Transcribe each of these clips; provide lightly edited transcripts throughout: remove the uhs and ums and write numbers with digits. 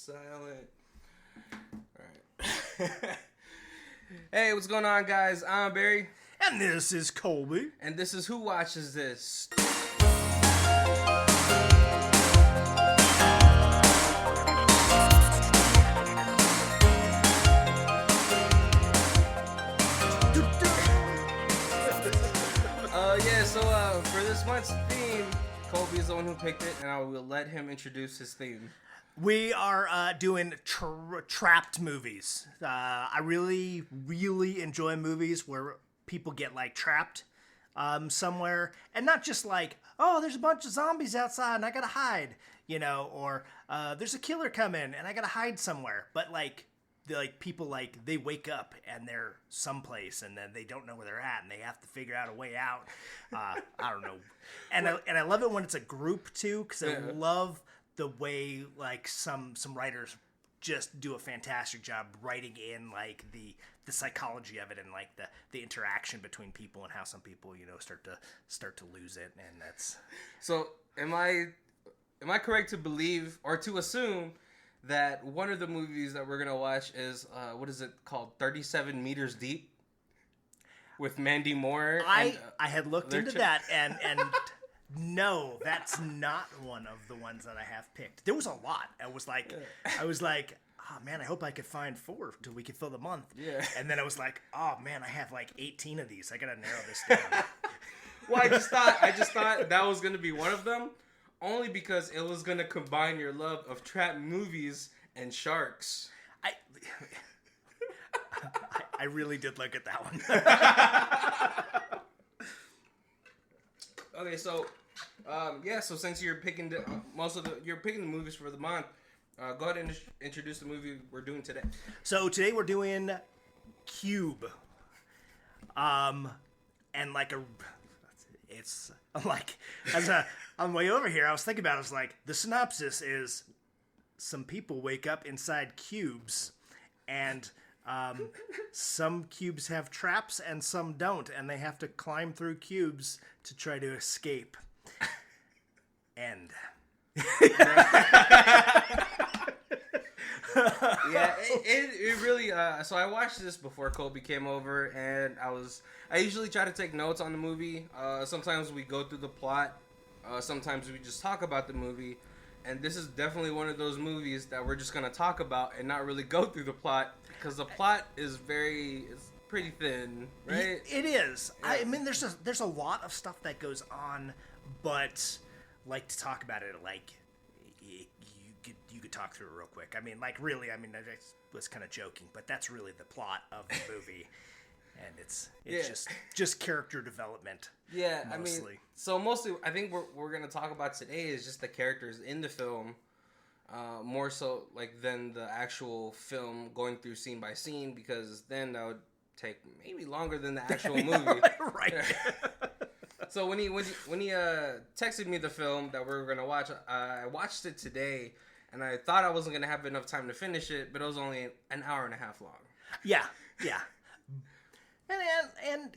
silent. Alright. Hey, what's going on, guys? I'm Barry. And this is Colby. And this is Who Watches This? For this month's theme, Colby is the one who picked it, and I will let him introduce his theme. We are doing trapped movies. I really enjoy movies where people get like trapped somewhere, and not just like, oh, there's a bunch of zombies outside and I gotta hide, you know, or there's a killer coming and I gotta hide somewhere. But like people like they wake up and they're someplace and then they don't know where they're at and they have to figure out a way out. I don't know, and I love it when it's a group too, because I love the way like some writers just do a fantastic job writing in like the psychology of it and like the interaction between people and how some people, you know, start to lose it. And that's so. Am I correct to believe or to assume that one of the movies that we're gonna watch is what is it called? 37 Meters Deep with Mandy Moore. I had looked into that and no, that's not one of the ones that I have picked. There was a lot. I was like, oh man, I hope I could find 4 till we could fill the month. Yeah. And then I was like, oh man, I have like 18 of these. I gotta narrow this down. Well, I just thought that was gonna be one of them. Only because it was going to combine your love of trap movies and sharks. I really did look at that one. Okay, so so since you're picking you're picking the movies for the month, go ahead and introduce the movie we're doing today. So today we're doing Cube. And like it's like on the way over here, I was thinking about it. I was like, the synopsis is some people wake up inside cubes, and some cubes have traps and some don't, and they have to climb through cubes to try to escape. End. Yeah, it really. So I watched this before Colby came over, and I usually try to take notes on the movie. Sometimes we go through the plot. Sometimes we just talk about the movie, and this is definitely one of those movies that we're just gonna talk about and not really go through the plot, because the plot is it's pretty thin, right? It is. Yeah. I mean, there's a lot of stuff that goes on, but like to talk about it, like you could talk through it real quick. I mean, like really, I was kind of joking, but that's really the plot of the movie. And it's just character development. Yeah, mostly. I mean, so mostly I think we're gonna talk about today is just the characters in the film, more so like than the actual film going through scene by scene, because then that would take maybe longer than the actual movie. Right. So when he texted me the film that we were gonna watch, I watched it today, and I thought I wasn't gonna have enough time to finish it, but it was only an hour and a half long. Yeah. And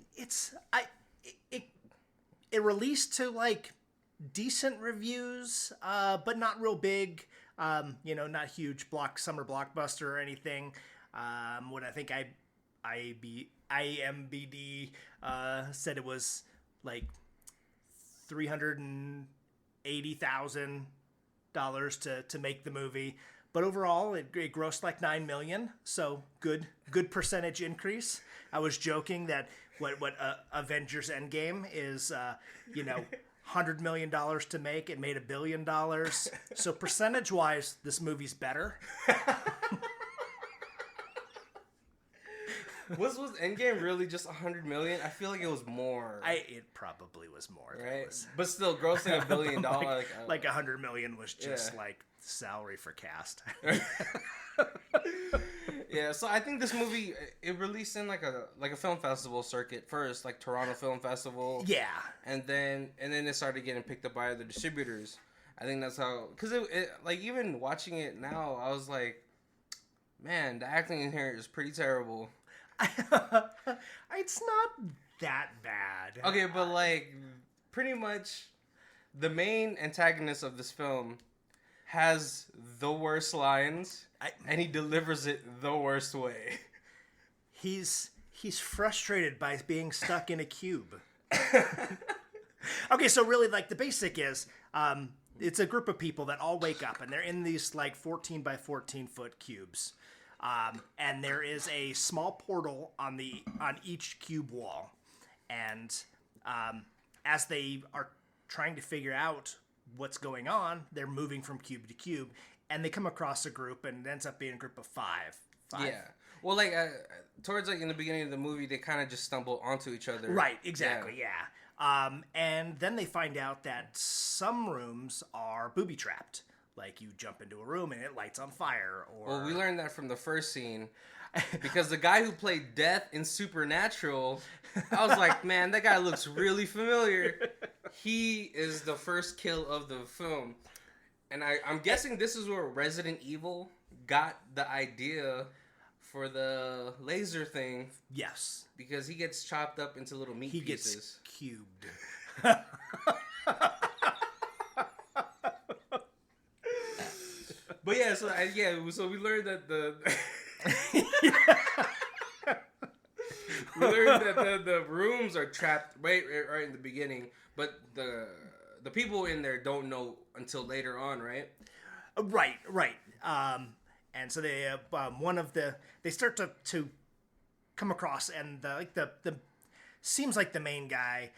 it released to like decent reviews, but not real big. Not huge summer blockbuster or anything. What I think IMDb said it was like $380,000 to make the movie. But overall, it grossed like $9 million, so good percentage increase. I was joking that what Avengers Endgame is, $100 million to make. It made $1 billion. So percentage-wise, this movie's better. Was Endgame really just $100 million? I feel like it was more. It probably was more. Right? But still, grossing $1 billion. like $100 million was just like salary for cast. Yeah, so I think this movie, it released in like a film festival circuit first, like Toronto Film Festival. Yeah. And then it started getting picked up by other distributors. I think that's how, because it like even watching it now, I was like, man, the acting in here is pretty terrible. It's not that bad. Okay, but like pretty much the main antagonist of this film has the worst lines, and he delivers it the worst way. He's frustrated by being stuck in a cube. Okay, so really, like, the basic is, it's a group of people that all wake up, and they're in these, like, 14 by 14 foot cubes. And there is a small portal on each cube wall. And as they are trying to figure out what's going on, they're moving from cube to cube, and they come across a group, and it ends up being a group of five. Yeah. Well, like, towards, like, in the beginning of the movie, they kind of just stumble onto each other. Right, exactly, yeah. And then they find out that some rooms are booby-trapped. Like, you jump into a room and it lights on fire, or... Well, we learned that from the first scene, because the guy who played Death in Supernatural, I was like, man, that guy looks really familiar. He is the first kill of the film. And I'm guessing this is where Resident Evil got the idea for the laser thing. Yes. Because he gets chopped up into little meat pieces. He gets cubed. But yeah, so we learned that we learned that the rooms are trapped right in the beginning, but the people in there don't know until later on, right? Right. And so they they start to come across, and the seems like the main guy.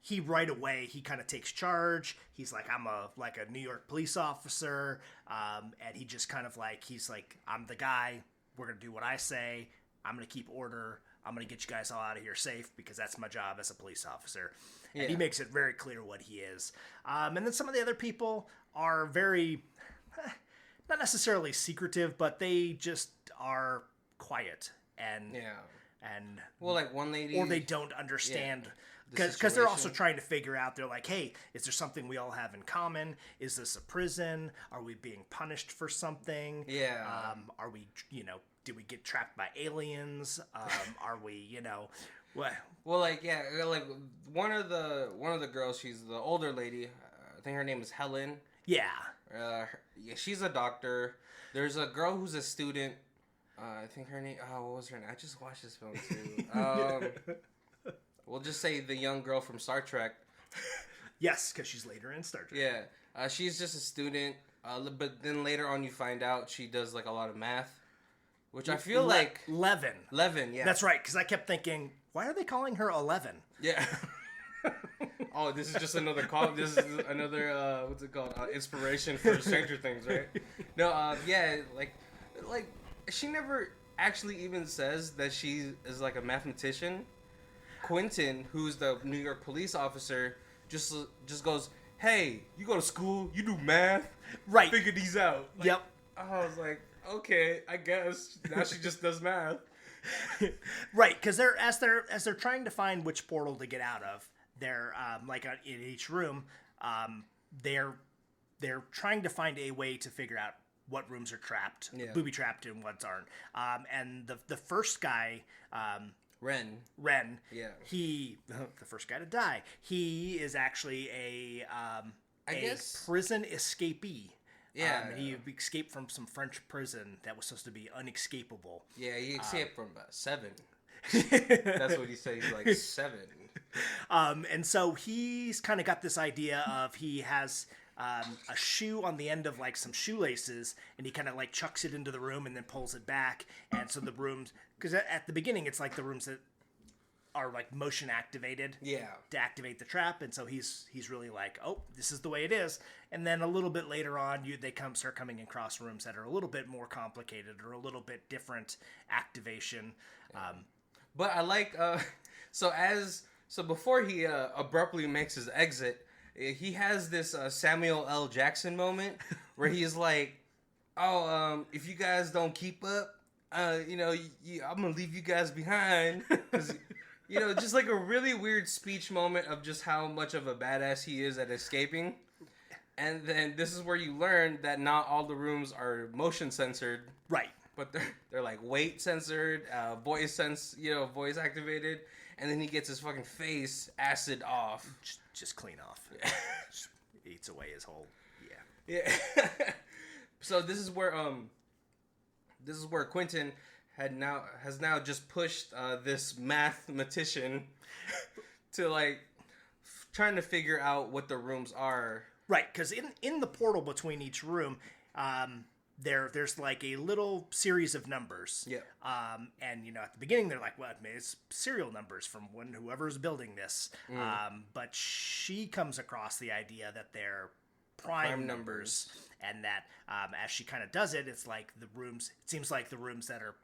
He right away he kind of takes charge. He's like, I'm a New York police officer, and he just kind of like, he's like, I'm the guy. We're gonna do what I say. I'm gonna keep order. I'm gonna get you guys all out of here safe because that's my job as a police officer. And he makes it very clear what he is. And then some of the other people are very, not necessarily secretive, but they just are quiet and well, like one lady, or they don't understand. Because they're also trying to figure out, they're like, hey, is there something we all have in common? Is this a prison? Are we being punished for something? Yeah. Are we, did we get trapped by aliens? Are we, what? Well, like, yeah, like one of the girls, she's the older lady. I think her name is Helen. Yeah. She's a doctor. There's a girl who's a student. I think her name, what was her name? I just watched this film too. We'll just say the young girl from Star Trek. Yes, because she's later in Star Trek. Yeah. She's just a student. But then later on you find out she does like a lot of math. Which I feel like... Levin, yeah. That's right, because I kept thinking, why are they calling her 11? Yeah. Oh, this is just another call. This is another, what's it called? Inspiration for Stranger Things, right? No, yeah, like, she never actually even says that she is like a mathematician. Quentin, who's the New York police officer, just goes, hey, you go to school, you do math, right? Figure these out. Like, yep. I was like, okay, I guess now she just does math. Right, because as they're trying to find which portal to get out of, they're in each room, they're trying to find a way to figure out what rooms are trapped, booby trapped, and what aren't. And the first guy. Ren. Yeah. The first guy to die. He is actually a prison escapee. Yeah. He escaped from some French prison that was supposed to be unescapable. Yeah, he escaped from 7. That's what he said. He's like 7. And so he's kind of got this idea of he has a shoe on the end of like some shoelaces, and he kind of like chucks it into the room and then pulls it back. And so the rooms, because at the beginning it's like the rooms that are like motion activated, to activate the trap. And so he's really like, oh, this is the way it is. And then a little bit later on, they start coming across rooms that are a little bit more complicated or a little bit different activation. But I like so before he abruptly makes his exit, he has this Samuel L. Jackson moment where he's like, oh, if you guys don't keep up, I'm gonna leave you guys behind. 'Cause, just like a really weird speech moment of just how much of a badass he is at escaping. And then this is where you learn that not all the rooms are motion censored. Right. But they're like weight censored, voice activated. And then he gets his fucking face acid off. Just clean off. eats away his whole. Yeah. So this is where Quentin has now just pushed this mathematician to like trying to figure out what the rooms are. Right, because in the portal between each room, there's like a little series of numbers. Yeah. And at the beginning they're like, well, it's serial numbers from whoever's building this. But she comes across the idea that they're prime numbers, and that as she kind of does it, it's like it seems like the rooms that are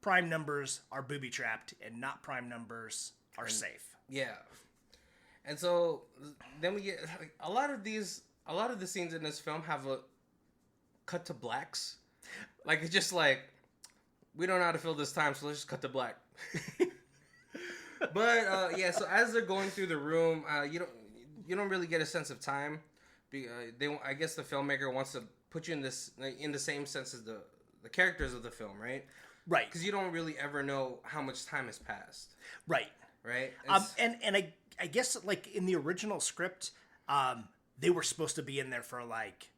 prime numbers are booby trapped, and not prime numbers are safe. Yeah. And so then we get like, a lot of the scenes in this film have a cut to blacks. Like it's just like, we don't know how to fill this time, so let's just cut to black. But yeah, so as they're going through the room, you don't really get a sense of time. I guess the filmmaker wants to put you in the same sense as the characters of the film, right? Right. Because you don't really ever know how much time has passed. Right. Right. And I guess like in the original script, they were supposed to be in there for like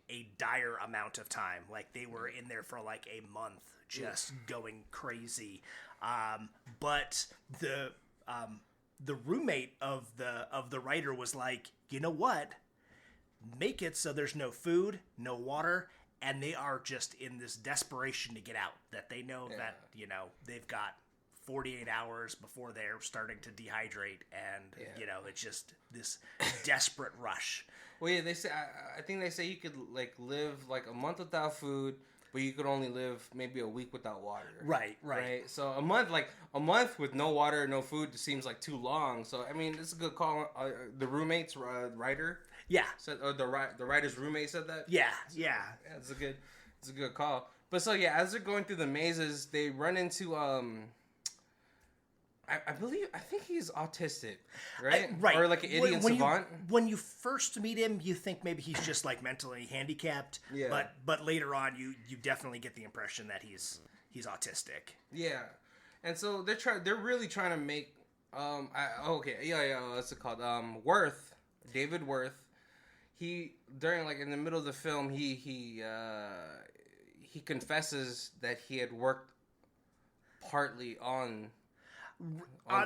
a dire amount of time. Like they were in there for like a month, just going crazy. But the roommate of the writer was like, you know what? Make it so there's no food, no water, and they are just in this desperation to get out. That they know that they've got 48 hours before they're starting to dehydrate, and it's just this desperate rush. Well, yeah, they say I think they say you could like live like a month without food, but you could only live maybe a week without water. Right. So a month with no water, no food seems like too long. So I mean, it's a good call. The roommate's writer. Yeah. Said, or the writer's roommate said that. Yeah. It's a good call. But so yeah, as they're going through the mazes, they run into I think he's autistic, right? Right. Or like an idiot savant. When you first meet him, you think maybe he's just like mentally handicapped. Yeah. But later on, you definitely get the impression that he's autistic. Yeah. And so they're really trying to make what's it called? David Worth. He during like in the middle of the film, he confesses that he had worked partly on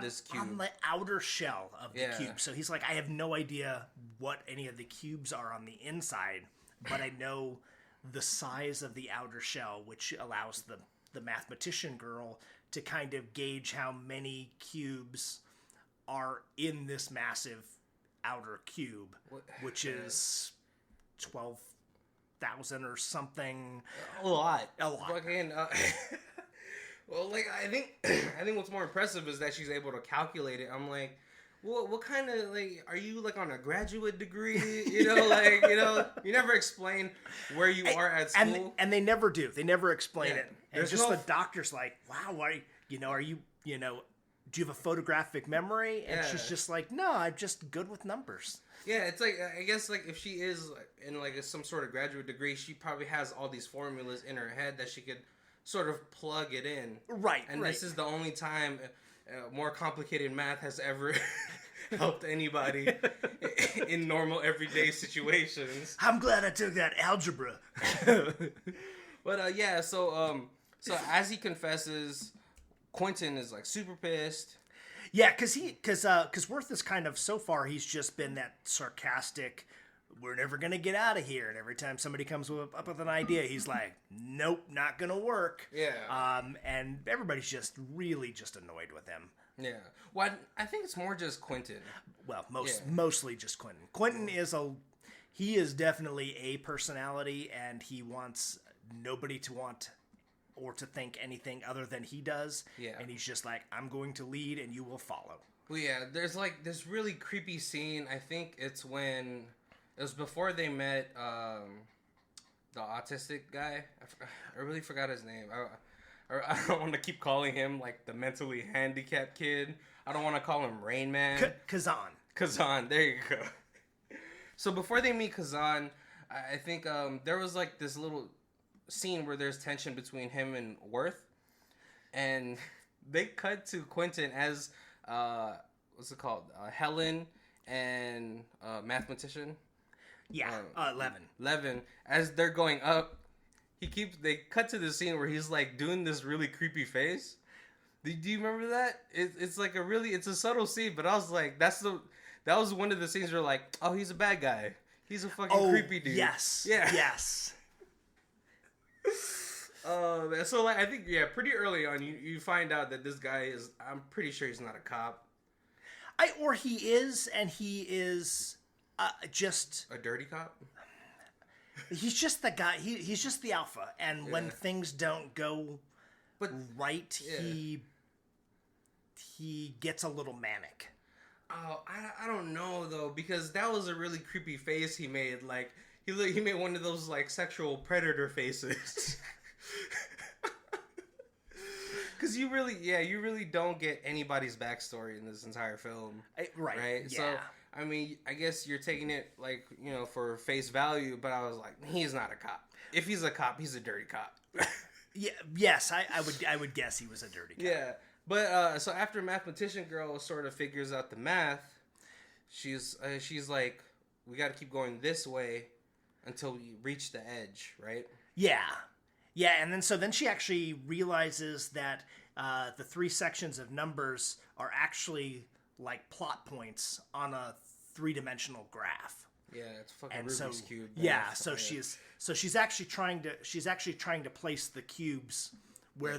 this cube. On the outer shell of the cube. So he's like, I have no idea what any of the cubes are on the inside, but I know the size of the outer shell, which allows the mathematician girl to kind of gauge how many cubes are in this massive outer cube, which is 12,000 or something. A lot. Fucking, well, like I think what's more impressive is that she's able to calculate it. I'm like, what kind of like are you like on a graduate degree? You never explain where you are at school, and they never do. They never explain it. And There's just the doctor's like, wow, are you do you have a photographic memory? And she's just like, no, I'm just good with numbers. Yeah, it's like, I guess like if she is in like some sort of graduate degree, she probably has all these formulas in her head that she could sort of plug it in. Right. And this is the only time more complicated math has ever helped anybody in normal everyday situations. I'm glad I took that algebra. But so as he confesses, Quentin is like super pissed. Yeah, because Worth is kind of, so far he's just been that sarcastic, we're never gonna get out of here, and every time somebody comes up with an idea, he's like, nope, not gonna work. Yeah. And everybody's just really just annoyed with him. Yeah. Well, I think it's more just Quentin. Well, mostly just Quentin. Quentin is definitely a personality, and he wants nobody to want or to think anything other than he does. Yeah. And he's just like, I'm going to lead and you will follow. Well, yeah, there's like this really creepy scene. I think it was before they met the autistic guy. I really forgot his name. I don't want to keep calling him like the mentally handicapped kid. I don't want to call him Rain Man. Kazan, there you go. So before they meet Kazan, I think there was like this little scene where there's tension between him and Worth, and they cut to Quentin as what's it called, Helen and mathematician. Yeah, 11. 11. As they're going up, they cut to the scene where he's like doing this really creepy face. Do you remember that? It's like it's a subtle scene, but I was like, that was one of the scenes where like, oh, he's a bad guy. He's a fucking creepy dude. Yes. Yeah. Yes. So like I think pretty early on you find out that this guy is, I'm pretty sure he's not a cop. Or he is, and he is just a dirty cop. He's just the guy. He's just the alpha, and when things don't go right, he gets a little manic. Oh, I don't know though, because that was a really creepy face he made. Like he made one of those like sexual predator faces. Because you really don't get anybody's backstory in this entire film. Right? Yeah. So, I mean, I guess you're taking it, like, you know, for face value, but I was like, he's not a cop. If he's a cop, he's a dirty cop. Yeah. Yes, I would guess he was a dirty cop. Yeah. But, so after Mathematician Girl sort of figures out the math, she's like, we got to keep going this way until we reach the edge, right? Yeah. Yeah, and then she actually realizes that the 3 sections of numbers are actually like plot points on a 3-dimensional graph. Yeah, it's fucking Rubik's Cube. Yeah, she's actually trying to place the cubes where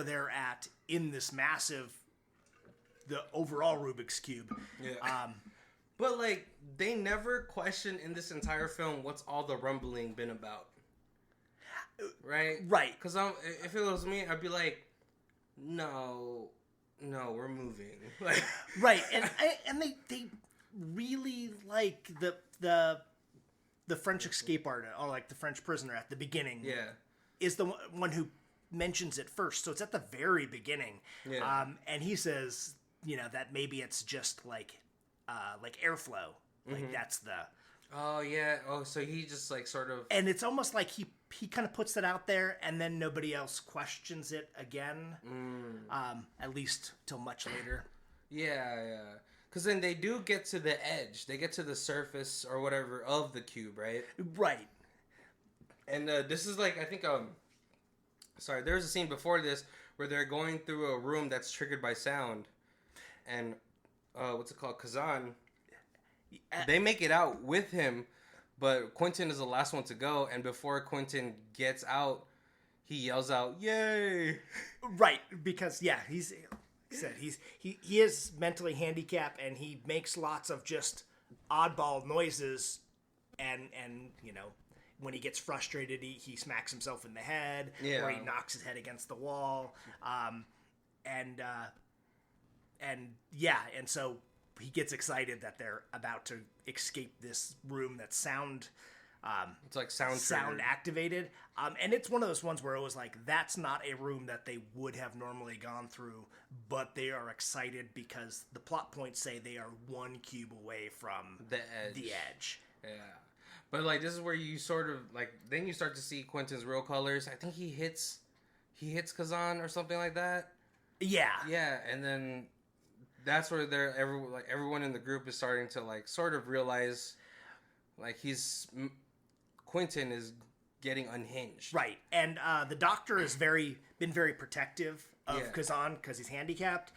they're at in this massive, the overall Rubik's Cube. Yeah. But like they never question in this entire film what's all the rumbling been about. Right? Because if it was me, I'd be like, no, we're moving. Right, and they really like the French escape artist, or like the French prisoner at the beginning. Yeah, is the one who mentions it first, so it's at the very beginning. Yeah. And he says, you know, that maybe it's just like airflow, like that's the. Oh yeah. Oh, so he just like sort of. And it's almost like he kind of puts it out there, and then nobody else questions it again. At least till much later. Yeah. Because then they do get to the edge. They get to the surface or whatever of the cube, right? Right. And this is like, I think sorry, there's a scene before this where they're going through a room that's triggered by sound, and what's it called, Kazan. They make it out with him, but Quentin is the last one to go, and before Quentin gets out, he yells out, "Yay!" Right, because he is mentally handicapped, and he makes lots of just oddball noises, and you know, when he gets frustrated, he smacks himself in the head, or he knocks his head against the wall, and so he gets excited that they're about to escape this room that's sound. It's like sound activated, and it's one of those ones where it was like, that's not a room that they would have normally gone through, but they are excited because the plot points say they are 1 cube away from the edge. Yeah, but like this is where you sort of like, then you start to see Quentin's real colors. I think he hits Kazan or something like that. Yeah, and then that's where everyone in the group is starting to like sort of realize like Quentin is getting unhinged. Right, and the doctor has been very protective of Kazan because he's handicapped.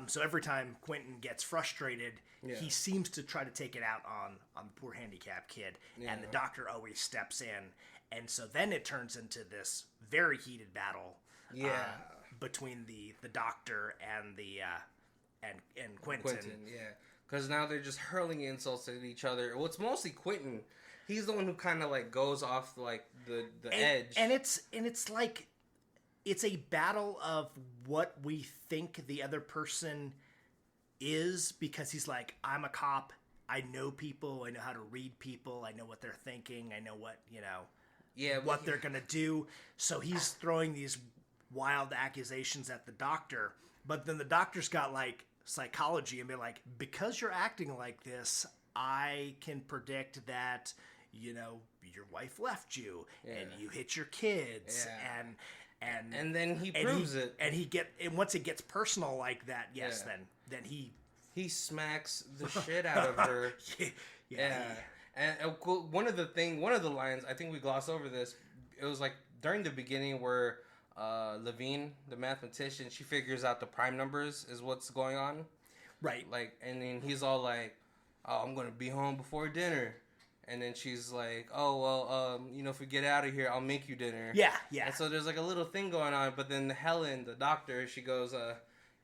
So every time Quentin gets frustrated, he seems to try to take it out on the poor handicapped kid, and the doctor always steps in. And so then it turns into this very heated battle between the doctor and and Quentin. Because now they're just hurling insults at each other. Well, it's mostly Quentin. He's the one who kind of like goes off like the edge. And it's like, it's a battle of what we think the other person is, because he's like, I'm a cop. I know people. I know how to read people. I know what they're thinking. I know what, you know, what they're going to do. So he's throwing these wild accusations at the doctor. But then the doctor's got like psychology and be like, because you're acting like this, I can predict that, you know, your wife left you and you hit your kids and then he proves it. And once it gets personal like that, then he smacks the shit out of her. Yeah. And one of the lines, I think we glossed over this. It was like during the beginning where Levine, the mathematician, she figures out the prime numbers is what's going on. Right. Like, and then he's all like, "Oh, I'm gonna be home before dinner." And then she's like, "Oh well, if we get out of here, I'll make you dinner." Yeah, yeah. And so there's like a little thing going on, but then Helen, the doctor, she goes,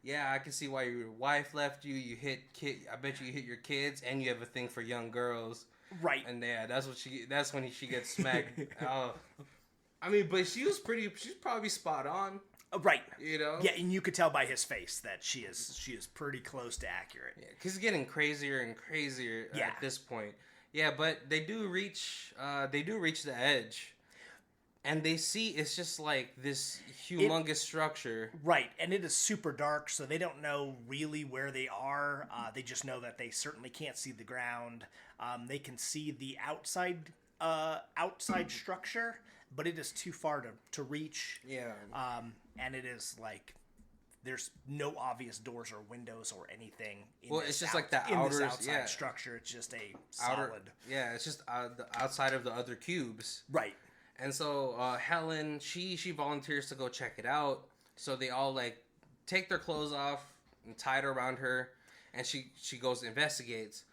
"Yeah, I can see why your wife left you. I bet you hit your kids, and you have a thing for young girls." Right. And yeah, that's when she gets smacked. I mean, but she's probably spot on. Right. You know? Yeah, and you could tell by his face that she is pretty close to accurate. Yeah, because it's getting crazier and crazier at this point. Yeah, but they do reach the edge. And they see it's just like this humongous structure. Right, and it is super dark, so they don't know really where they are. They just know that they certainly can't see the ground. They can see the outside structure, but it is too far to reach. Yeah. And it is like there's no obvious doors or windows or anything. It's just like the outer outside structure. It's just a solid. It's just the outside of the other cubes. Right. And so Helen, she volunteers to go check it out. So they all like take their clothes off and tie it around her, and she goes and investigates.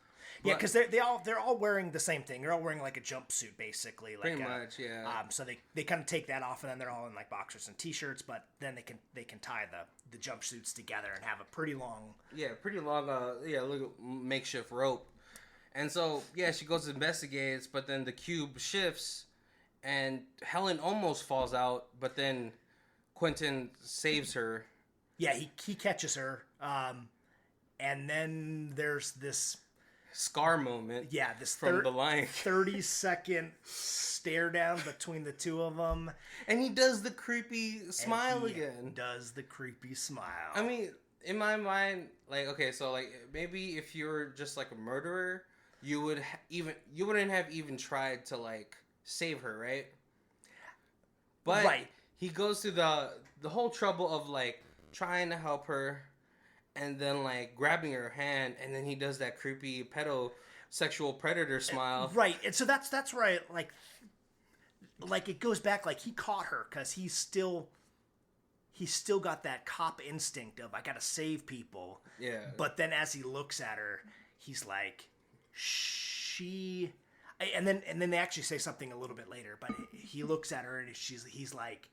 Yeah, because they're all wearing the same thing. They're all wearing like a jumpsuit, basically. Like pretty much, yeah. So they kind of take that off, and then they're all in like boxers and t-shirts. But then they can tie the jumpsuits together and have a pretty long little makeshift rope. And so she goes and investigates, but then the cube shifts, and Helen almost falls out, but then Quentin saves her. Yeah, he catches her, and then there's this Scar moment. Yeah, this from the line. 30-second stare down between the two of them, and he does the creepy smile again. Does the creepy smile? I mean, in my mind, like, okay, so like maybe if you're just like a murderer, you wouldn't have even tried to like save her, right? But he goes through the whole trouble of like trying to help her. And then, like, grabbing her hand, and then he does that creepy sexual predator smile. Right, and so that's where I, like it goes back, like, he caught her, because he's still got that cop instinct of, I gotta save people. Yeah. But then as he looks at her, he's like, and then they actually say something a little bit later, but he looks at her, and he's like,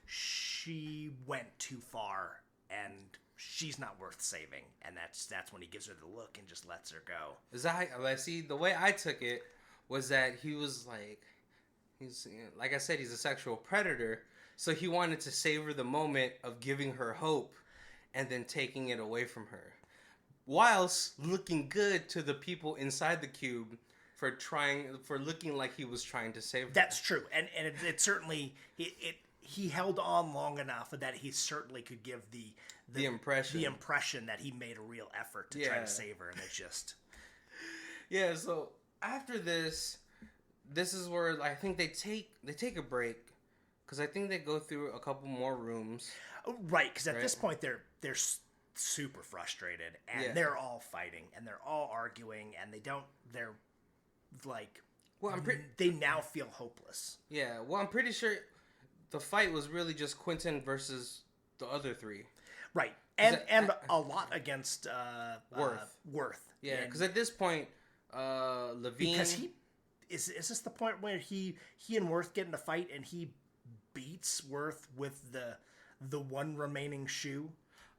she went too far, and she's not worth saving, and that's when he gives her the look and just lets her go. Is that how, see, the way I took it was that he was like, like I said, he's a sexual predator, so he wanted to savor the moment of giving her hope and then taking it away from her, whilst looking good to the people inside the cube for looking like he was trying to save her. That's true, and it certainly he held on long enough that he certainly could give the impression that he made a real effort to try to save her, and it's just So after this is where I think they take a break, because I think they go through a couple more rooms. Right, because at this point they're super frustrated, and they're all fighting, and they're all arguing, and they're like, they now feel hopeless. Yeah, well, I'm pretty sure the fight was really just Quentin versus the other three. Right, and a lot against Worth. Yeah, because at this point, Levine, because is this the point where he and Worth get in a fight and he beats Worth with the one remaining shoe?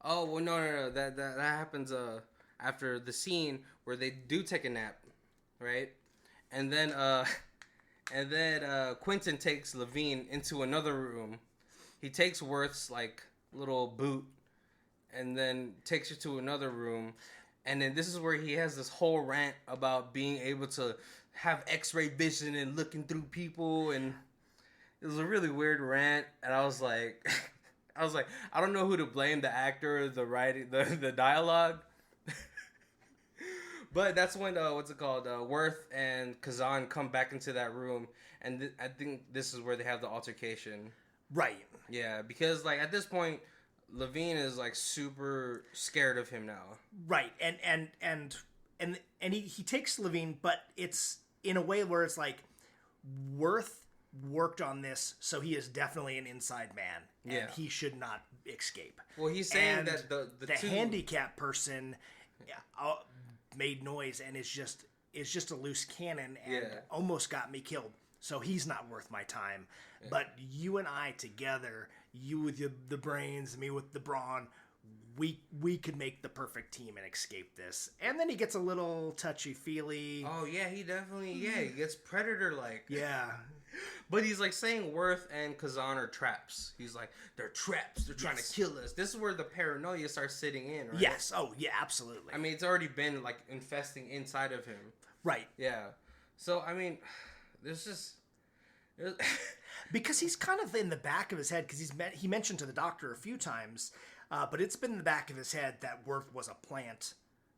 Oh well, no, that happens after the scene where they do take a nap, right? And then Quentin takes Levine into another room. He takes Worth's like little boot, and then takes her to another room. And then this is where he has this whole rant about being able to have X-ray vision and looking through people, and it was a really weird rant. And I was like, I don't know who to blame, the actor or the writing, the dialogue. But that's when Worth and Kazan come back into that room, and I think this is where they have the altercation. Right. Yeah, because like at this point, Levine is like super scared of him now. Right, and and he takes Levine, but it's in a way where it's like Worth worked on this, so he is definitely an inside man, and he should not escape. Well, he's saying and that the handicapped person made noise and is just a loose cannon and almost got me killed. So he's not worth my time. Yeah. But you and I together, you with the brains, me with the brawn, we could make the perfect team and escape this. And then he gets a little touchy-feely. Oh, yeah, he definitely, he gets Predator-like. Yeah. But he's like saying Worth and Kazan are traps. He's like, they're traps. They're trying to kill us. This is where the paranoia starts sitting in, right? Yes. Oh, yeah, absolutely. I mean, it's already been like infesting inside of him. Right. Yeah. So, I mean, there's just... because he's kind of in the back of his head, because he mentioned to the doctor a few times, but it's been in the back of his head that Worth was a plant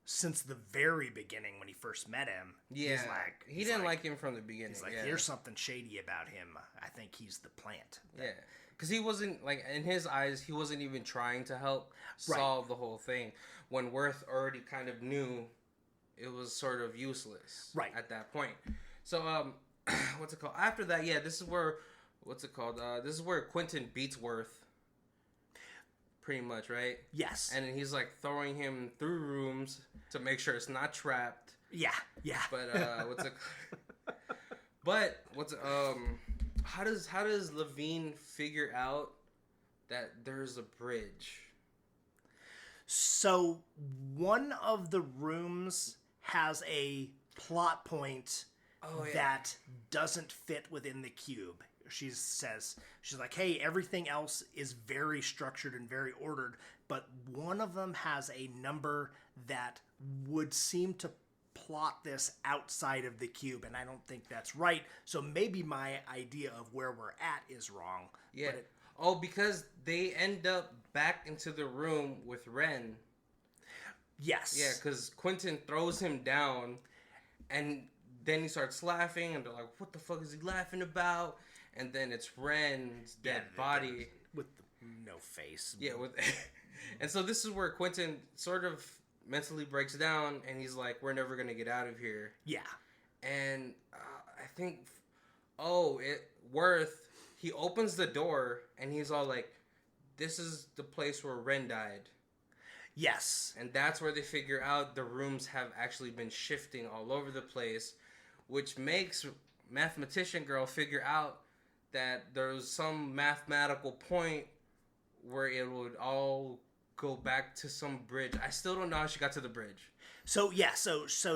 since the very beginning when he first met him. Yeah, he didn't like him from the beginning. He's like, here's something shady about him. I think he's the plant. Yeah, because he wasn't, like, in his eyes, he wasn't even trying to help solve the whole thing. When Worth already kind of knew it was sort of useless at that point. So, what's it called? After that, this is where, this is where Quentin beats Worth. Pretty much, right? Yes. And then he's like throwing him through rooms to make sure it's not trapped. Yeah. But how does Levine figure out that there's a bridge? So one of the rooms has a plot point that doesn't fit within the cube. She's like, hey, everything else is very structured and very ordered, but one of them has a number that would seem to plot this outside of the cube, and I don't think that's right. So maybe my idea of where we're at is wrong. Yeah. Because they end up back into the room with Ren. Yes. Yeah, because Quentin throws him down, and then he starts laughing, and they're like, what the fuck is he laughing about? And then it's Ren's dead body. With no face. Yeah, and so this is where Quentin sort of mentally breaks down, and he's like, we're never going to get out of here. Yeah. And I think, Worth, he opens the door, and he's all like, this is the place where Ren died. Yes. And that's where they figure out the rooms have actually been shifting all over the place, which makes Mathematician Girl figure out that there's some mathematical point where it would all go back to some bridge. I still don't know how she got to the bridge. So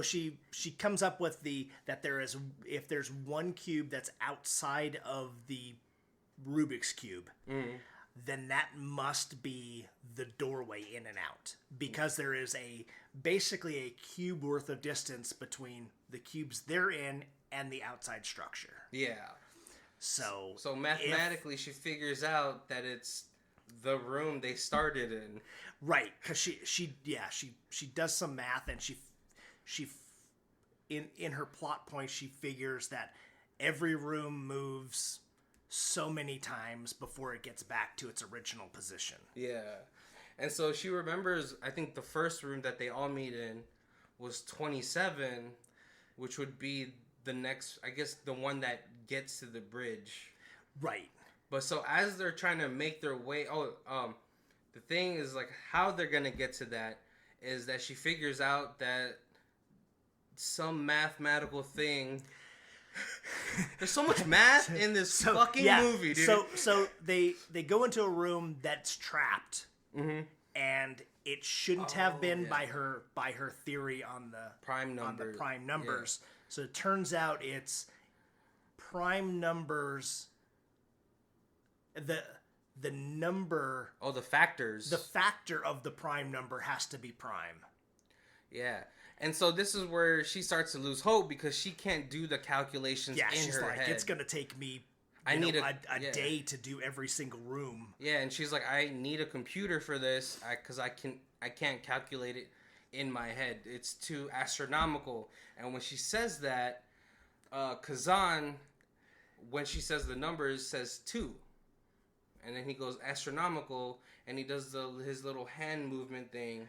she comes up with that if there's one cube that's outside of the Rubik's Cube, then that must be the doorway in and out, because there is basically a cube worth of distance between the cubes they're in and the outside structure. Yeah. So mathematically, she figures out that it's the room they started in. Right, because she does some math, and she in her plot point, she figures that every room moves so many times before it gets back to its original position. Yeah. And so she remembers, I think the first room that they all meet in was 27, which would be the next, I guess, the one that gets to the bridge. Right. But so as they're trying to make their way, the thing is, like, how they're going to get to that is that she figures out that some mathematical thing. There's so much math in this fucking movie, dude. So they go into a room that's trapped, and it shouldn't have been by her theory on the prime numbers. Yeah. So it turns out it's prime numbers. The number. Oh, the factors. The factor of the prime number has to be prime. Yeah. And so this is where she starts to lose hope, because she can't do the calculations in her head. Yeah, she's like, it's going to take me a day to do every single room. Yeah, and she's like, I need a computer for this, because I can't calculate it in my head. It's too astronomical. And when she says that, Kazan, when she says the numbers, says 2. And then he goes astronomical, and he does his little hand movement thing,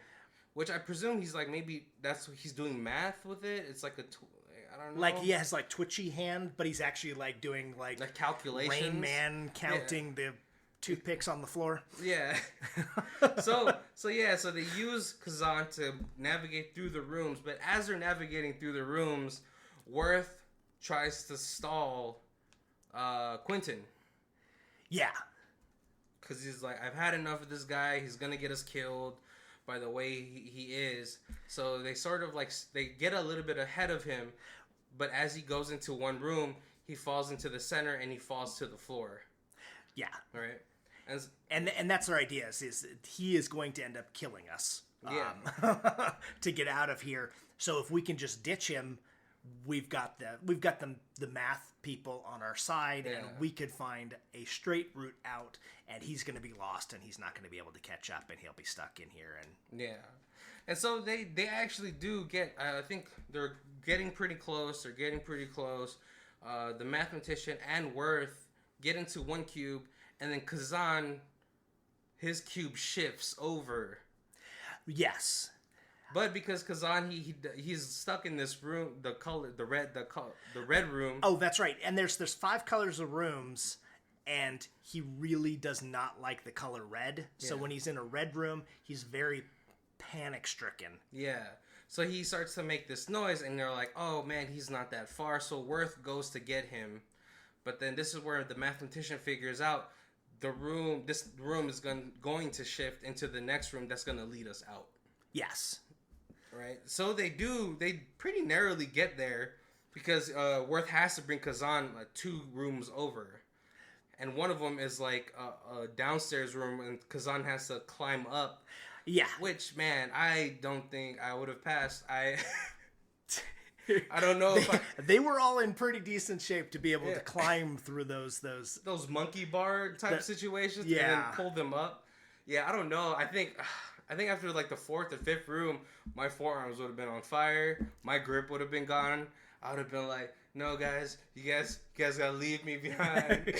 which I presume he's like, maybe that's he's doing math with it. It's like I don't know. Like he has like twitchy hand, but he's actually like doing like calculations. Rain Man counting the toothpicks on the floor. Yeah. so they use Kazan to navigate through the rooms, but as they're navigating through the rooms, Worth tries to stall Quentin. Yeah. Because he's like, I've had enough of this guy. He's going to get us killed by the way he is. So they sort of like, they get a little bit ahead of him. But as he goes into one room, he falls into the center and he falls to the floor. Yeah. Right? And that's our idea is he is going to end up killing us. Yeah. To get out of here. So if we can just ditch him, we've got the math people on our side, and we could find a straight route out, and he's going to be lost, and he's not going to be able to catch up, and he'll be stuck in here. And and so they actually do get. I think they're getting pretty close. The mathematician and Worth get into one cube, and then Kazan, his cube shifts over. Yes. But because Kazan, he's stuck in this room, the red room. Oh, that's right. And there's 5 colors of rooms, and he really does not like the color red. So when he's in a red room, he's very panic stricken. Yeah. So he starts to make this noise, and they're like, "Oh man, he's not that far." So Worth goes to get him, but then this is where the mathematician figures out this room is going to shift into the next room that's going to lead us out. Yes. Right, so they pretty narrowly get there because Worth has to bring Kazan 2 rooms over, and one of them is like a downstairs room, and Kazan has to climb up. Yeah, which man, I don't think I would have passed. I don't know they were all in pretty decent shape to be able to climb through those monkey bar type situations. And then pull them up. Yeah, I don't know. I think after like the 4th or 5th room, my forearms would have been on fire. My grip would have been gone. I would have been like, "No, guys, you guys gotta leave me behind."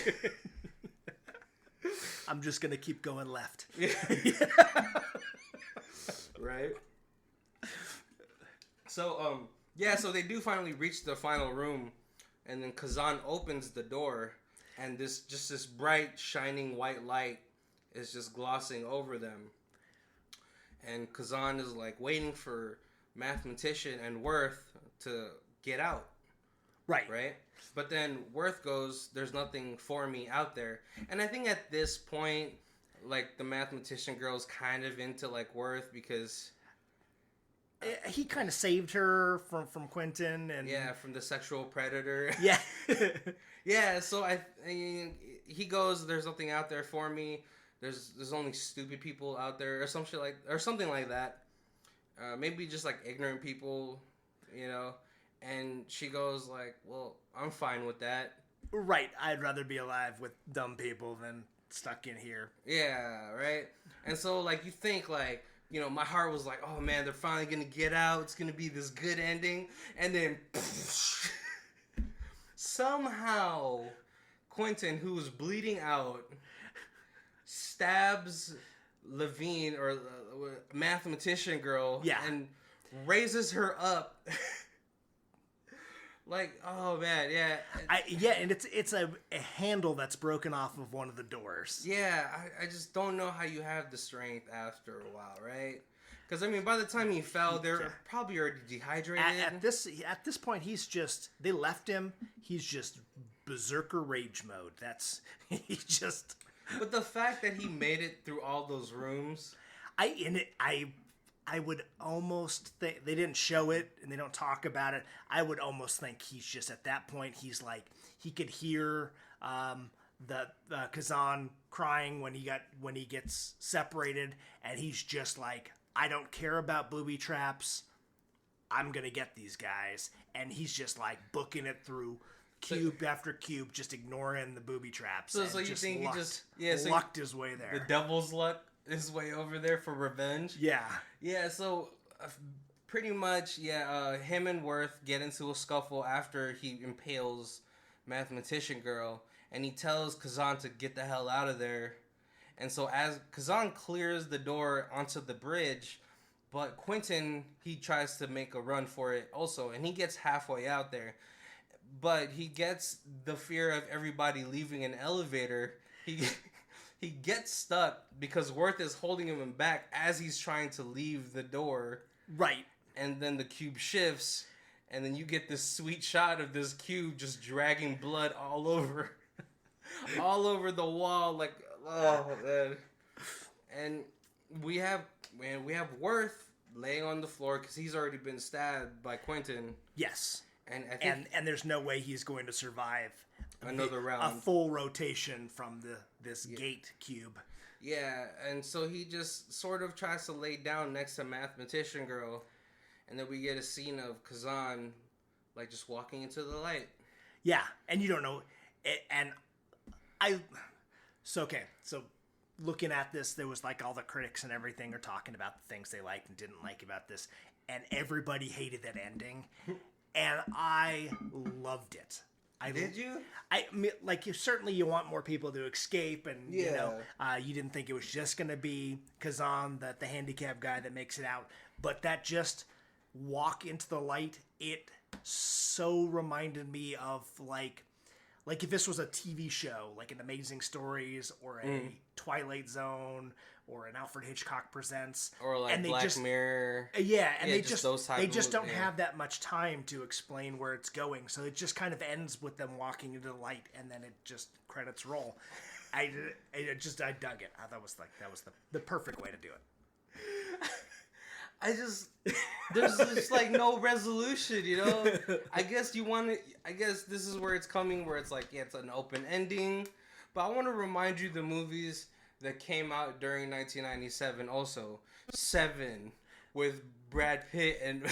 I'm just gonna keep going left. Right. So so they do finally reach the final room, and then Kazan opens the door, and this bright shining white light is just glossing over them. And Kazan is like waiting for mathematician and Worth to get out. Right? But then Worth goes, "There's nothing for me out there." And I think at this point, like, the mathematician girl's kind of into like Worth because he kind of saved her from Quentin and from the sexual predator. Yeah. So he goes, "There's nothing out there for me. There's only stupid people out there," or something like that. Maybe just like ignorant people, you know. And she goes like, "Well, I'm fine with that." Right. I'd rather be alive with dumb people than stuck in here. Yeah. Right. And so like you think like, you know, my heart was like, "Oh man, they're finally gonna get out. It's gonna be this good ending." And then somehow Quentin, who was bleeding out, stabs Levine, or mathematician girl, and raises her up. Like, oh man, and it's a handle that's broken off of one of the doors. Yeah, I just don't know how you have the strength after a while, right? Because I mean, by the time he fell, they're probably already dehydrated. At this point, they left him. He's just berserker rage mode. He's just. But the fact that he made it through all those rooms, I would almost think they didn't show it and they don't talk about it. I would almost think he's just at that point. He's like he could hear the Kazan crying when he gets separated, and he's just like, "I don't care about booby traps. I'm gonna get these guys," and he's just like booking it through cube after cube, just ignoring the booby traps. So you think he lucked his way there? The devil's luck his way over there for revenge. Yeah. So pretty much, him and Worth get into a scuffle after he impales mathematician girl, and he tells Kazan to get the hell out of there. And so as Kazan clears the door onto the bridge, But Quentin, he tries to make a run for it also, and he gets halfway out there. But he gets the fear of everybody leaving an elevator. He gets stuck because Worth is holding him back as he's trying to leave the door. Right. And then the cube shifts, and then you get this sweet shot of this cube just dragging blood all over the wall, like, oh man. And we have Worth laying on the floor because he's already been stabbed by Quentin. Yes. And I think and there's no way he's going to survive another round, a full rotation from this gate cube. Yeah, and so he just sort of tries to lay down next to Mathematician Girl, and then we get a scene of Kazan, like, just walking into the light. Yeah, and you don't know, and so looking at this, there was like all the critics and everything are talking about the things they liked and didn't like about this, and everybody hated that ending, and I loved it. Did you? I mean, like, certainly you want more people to escape, and you know, you didn't think it was just going to be Kazan, the handicapped guy that makes it out, but that just walk into the light, it so reminded me of like if this was a TV show, like an Amazing Stories or a Twilight Zone or an Alfred Hitchcock Presents, or like and Black Mirror. Yeah, and they just don't have that much time to explain where it's going, so it just kind of ends with them walking into the light, and then it just credits roll. I dug it. I thought that was the perfect way to do it. There's just like no resolution, you know? I guess this is where it's coming, where it's like, yeah, it's an open ending. But I want to remind you the movies that came out during 1997 also. Seven with Brad Pitt and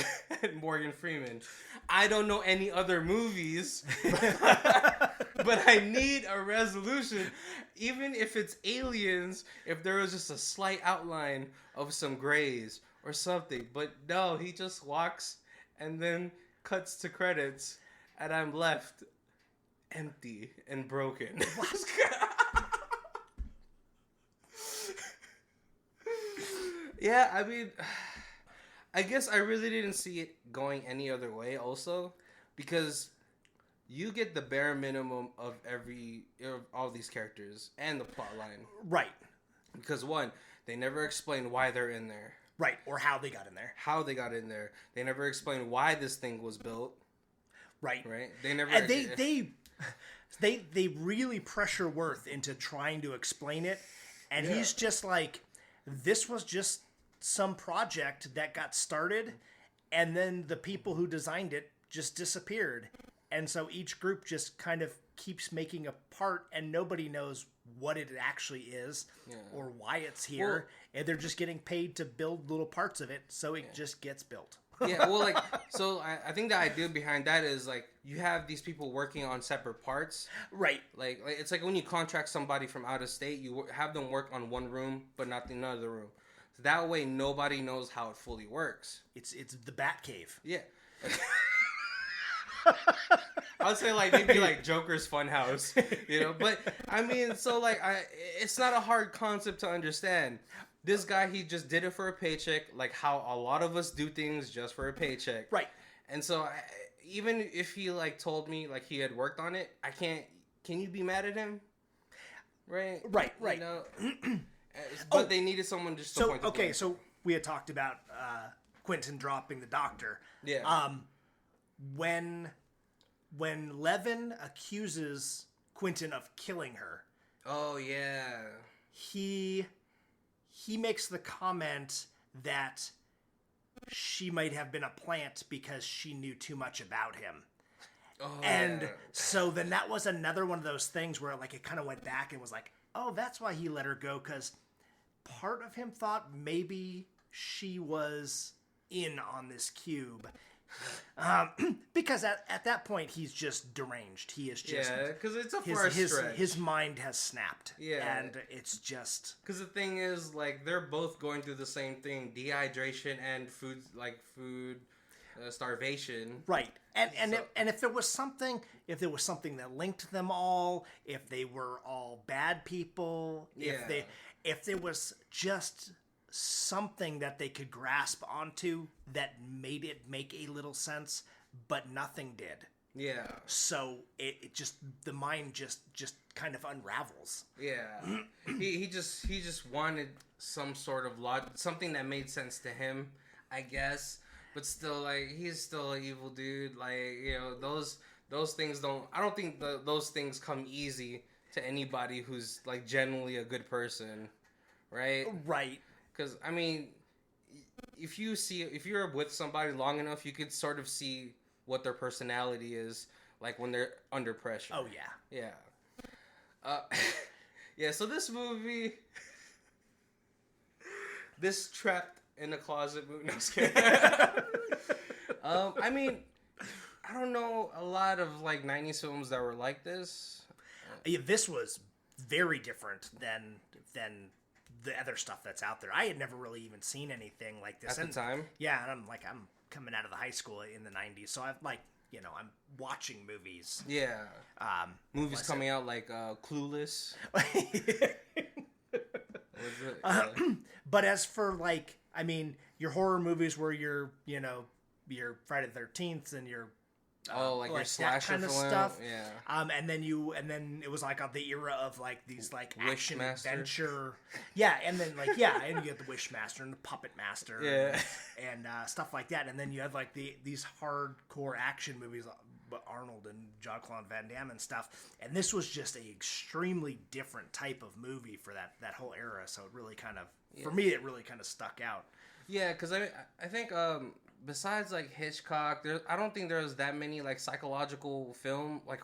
Morgan Freeman. I don't know any other movies, but I need a resolution. Even if it's aliens, if there was just a slight outline of some grays or something. But no, he just walks and then cuts to credits, and I'm left empty and broken. Yeah, I mean, I guess I really didn't see it going any other way also, because you get the bare minimum of all these characters and the plot line. Right. Because one, they never explain why they're in there. Right, or how they got in there. They never explain why this thing was built. Right. They never. And they really pressure Worth into trying to explain it, and he's just like, this was just some project that got started, and then the people who designed it just disappeared, and so each group just kind of keeps making a part, and nobody knows what it actually is or why it's here, and they're just getting paid to build little parts of it, so it just gets built. Yeah, well, like, so I think the idea behind that is, like, you have these people working on separate parts. Right. Like it's like when you contract somebody from out of state, you have them work on one room, but not another room. So that way, nobody knows how it fully works. It's the Bat Cave. Yeah. I would say, like, maybe like Joker's Funhouse, you know? But, I mean, so, like, it's not a hard concept to understand. This guy, he just did it for a paycheck, like how a lot of us do things just for a paycheck. Right. And so, even if he, like, told me, like, he had worked on it, can you be mad at him? Right? Right. You know? But they needed someone just to point the blame. So we had talked about Quentin dropping the doctor. Yeah. When Levin accuses Quentin of killing her. Oh, yeah. He makes the comment that she might have been a plant because she knew too much about him. Oh, and so then that was another one of those things where, like, it kind of went back and was like, oh, that's why he let her go, because part of him thought maybe she was in on this cube. Because at that point he's just deranged. He is just because it's a far stretch. His mind has snapped. Yeah, and it's just because the thing is, like, they're both going through the same thing: dehydration and food starvation. Right, and if there was something that linked them all, if they were all bad people, if there was just something that they could grasp onto that made it make a little sense, but nothing did. Yeah. So it just, the mind just kind of unravels. Yeah. he just wanted some sort of something that made sense to him, I guess. But still, like, he's still an evil dude. Like, you know, those things I don't think those things come easy to anybody who's, like, genuinely a good person, right? Right. Because, I mean, if you're with somebody long enough, you could sort of see what their personality is, like, when they're under pressure. Oh, yeah. Yeah. Yeah, so this movie, this trapped in a closet movie, no, I'm just kidding. I mean, I don't know a lot of, like, 90s films that were like this. Yeah, this was very different than the other stuff that's out there. I had never really even seen anything like this. At the time? Yeah, and I'm coming out of the high school in the 90s, so I've, like, you know, I'm watching movies. Yeah. Movies coming out like Clueless. But as for, like, I mean, your horror movies where you're, you know, your Friday the 13th and your like your slasher kind of film, stuff. Yeah. And then it was like the era of, like, these, like, action Wishmaster. adventure. Yeah, and then, like, yeah, and you get the Wishmaster and the Puppet Master. Yeah. And stuff like that. And then you have, like, these hardcore action movies, Arnold and Jean-Claude Van Damme and stuff. And this was just a extremely different type of movie for that whole era. So it really kind of, for me, it really kind of stuck out. Yeah, because I think besides, like, Hitchcock, I don't think there's that many, like, psychological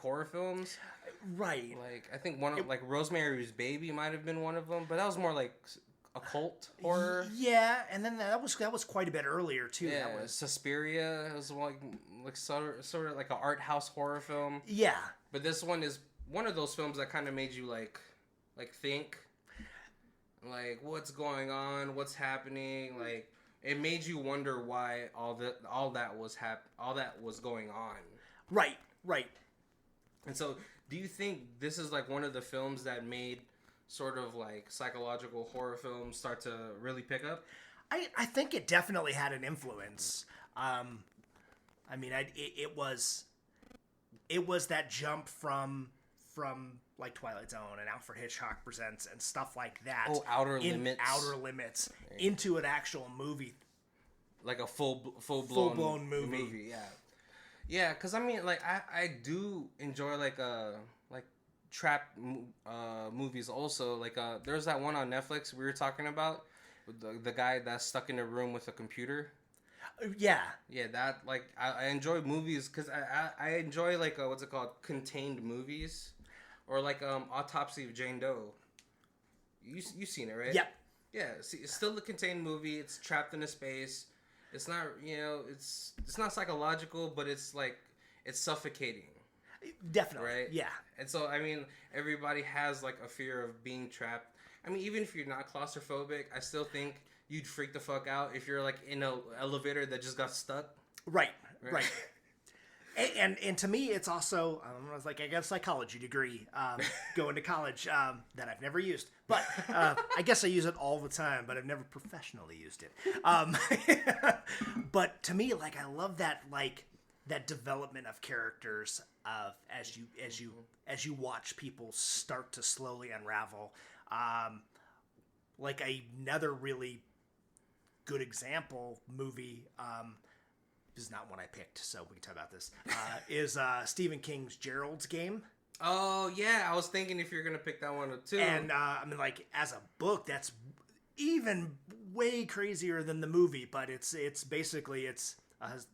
horror films. Right. Like, I think like Rosemary's Baby might have been one of them, but that was more like occult horror. Yeah, and then that was quite a bit earlier too. Yeah, that was Suspiria. It was like sort of like an art house horror film. Yeah. But this one is one of those films that kind of made you like think, like, what's going on, what's happening, like. It made you wonder why all that was going on. Right. And so, do you think this is, like, one of the films that made sort of, like, psychological horror films start to really pick up? I think it definitely had an influence. I mean, it was that jump from like Twilight Zone and Alfred Hitchcock Presents and stuff like that. Oh, Outer Limits into an actual movie, like a full-blown movie. Yeah, because I mean, like, I do enjoy like trap movies also. Like there's that one on Netflix we were talking about with the guy that's stuck in a room with a computer. Yeah, that, like, I enjoy movies because I enjoy, like, what's it called, contained movies, or like Autopsy of Jane Doe. You've seen it, right? Yep. Yeah. See, it's still a contained movie. It's trapped in a space. It's not, you know, it's not psychological, but it's like it's suffocating. Definitely. Right. Yeah. And so, I mean, everybody has, like, a fear of being trapped. I mean, even if you're not claustrophobic, I still think you'd freak the fuck out if you're, like, in an elevator that just got stuck. Right. And to me, it's also, I was like, I got a psychology degree going to college that I've never used. But I guess I use it all the time, but I've never professionally used it. But to me, like, I love that, like, that development of characters of as you watch people start to slowly unravel. Like, another really good example movie, this is not one I picked, so we can talk about this, is Stephen King's Gerald's Game. Oh, yeah, I was thinking if you're going to pick that one too. And, I mean, like, as a book, that's even way crazier than the movie, but it's basically,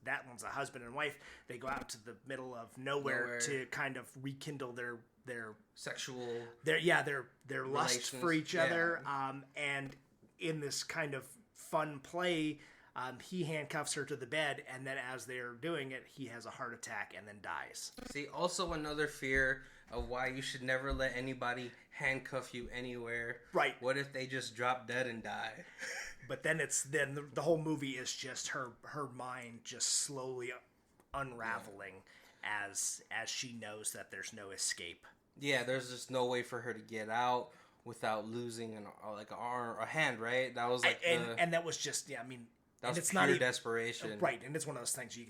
that one's a husband and wife. They go out to the middle of nowhere to kind of rekindle their sexual, their lust for each other. And in this kind of fun play, he handcuffs her to the bed, and then as they're doing it, he has a heart attack and then dies. See, also another fear of why you should never let anybody handcuff you anywhere. Right. What if they just drop dead and die? But then the whole movie is just her mind just slowly unraveling as she knows that there's no escape. Yeah, there's just no way for her to get out without losing an arm or a hand, right? That was like and that was just I mean. That was it's pure not even, desperation, right? And it's one of those things you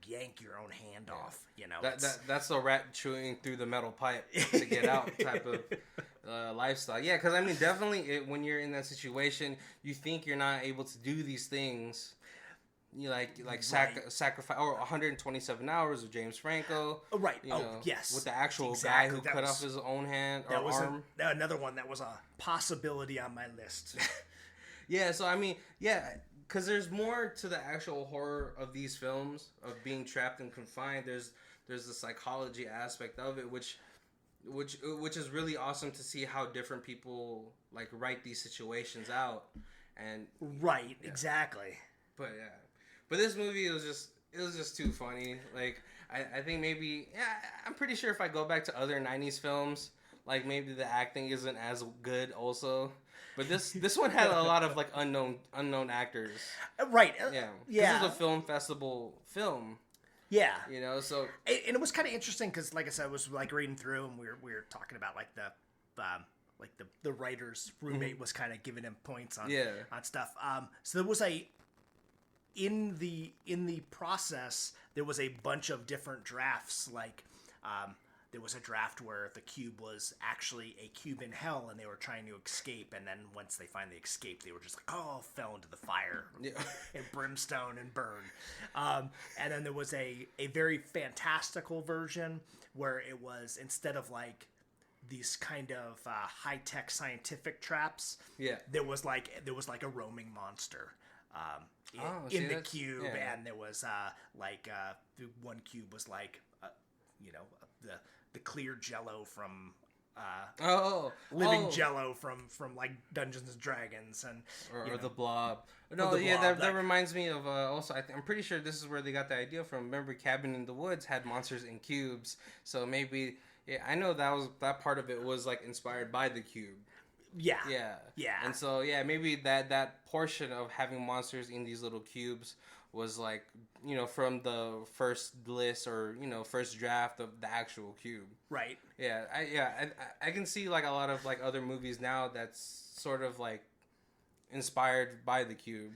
yank your own hand off. You know, that's the rat chewing through the metal pipe to get out type of lifestyle. Yeah, because I mean, definitely when you're in that situation, you think you're not able to do these things. You sacrifice or 127 hours of James Franco. Right. You know, yes. With the actual guy who cut off his own hand or arm. Another one that was a possibility on my list. Yeah. So I mean, yeah. Because there's more to the actual horror of these films, of being trapped and confined. There's the psychology aspect of it, which is really awesome to see how different people like write these situations out. And right, exactly. But this movie it was just too funny. Like I think maybe I'm pretty sure if I go back to other 90s films, like maybe the acting isn't as good also. But this one had a lot of like unknown actors. Right. Yeah. Yeah. This is a film festival film. Yeah. You know, so and it was kind of interesting because, like I said, I was like reading through and we were talking about like the writer's roommate was kind of giving him points on stuff. So there was in the process there was a bunch of different drafts. Like there was a draft where the cube was actually a cube in hell and they were trying to escape, and then once they finally escaped they were just like, fell into the fire and brimstone and burned. And then there was a very fantastical version where it was, instead of like these kind of high-tech scientific traps, there was like a roaming monster in the cube. And there was one cube was like the clear Jello from living Jello from like Dungeons and Dragons or the Blob. No, that reminds me of also. I'm pretty sure this is where they got the idea from. Remember, Cabin in the Woods had monsters in cubes, so maybe I know that part of it was like inspired by the cube. Yeah. And so maybe that portion of having monsters in these little cubes was like, from the first list or first draft of the actual cube. Right. Yeah. I can see like a lot of like other movies now that's sort of like inspired by the cube.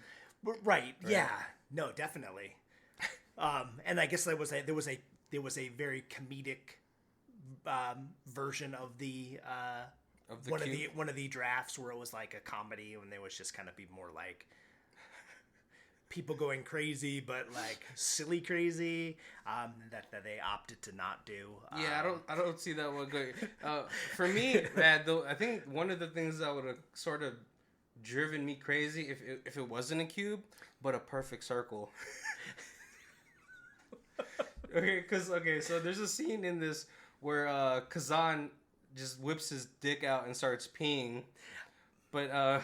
Right. Yeah. No, definitely. And I guess there was a very comedic version of the one of the drafts where it was like a comedy, and there was just kind of be more like people going crazy, but like silly crazy, that they opted to not do. I don't see that one going. For me, though, I think one of the things that would have sort of driven me crazy if it wasn't a cube, but a perfect circle. So there's a scene in this where Kazan just whips his dick out and starts peeing, but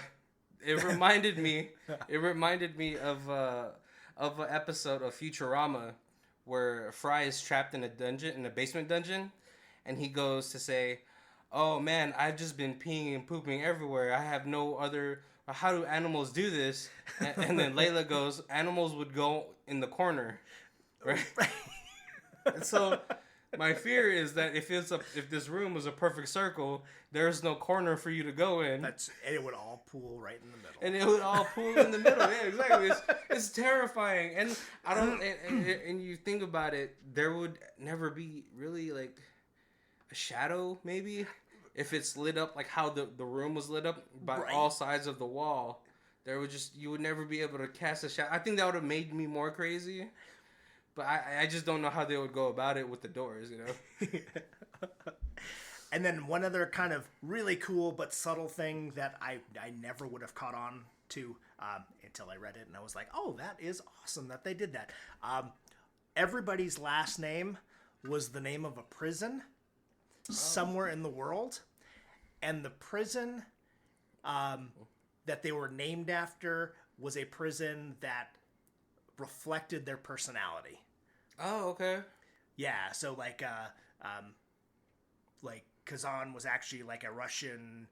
it reminded me of an episode of Futurama where Fry is trapped in a basement dungeon, and he goes to say, "Oh man, I've just been peeing and pooping everywhere. I have no other. How do animals do this?" And then Layla goes, "Animals would go in the corner, right?" And so my fear is that if this room was a perfect circle, there's no corner for you to go in. And it would all pool right in the middle. And it would all pool in the middle. Yeah, exactly. It's terrifying. And I don't. And you think about it, there would never be really like a shadow. Maybe if it's lit up like how the room was lit up by all sides of the wall, you would never be able to cast a shadow. I think that would have made me more crazy. But I just don't know how they would go about it with the doors, And then one other kind of really cool but subtle thing that I never would have caught on to until I read it, and I was like, oh, that is awesome that they did that. Everybody's last name was the name of a prison somewhere in the world, and the prison that they were named after was a prison that reflected their personality. Oh, okay. Yeah, so like Kazan was actually like a Russian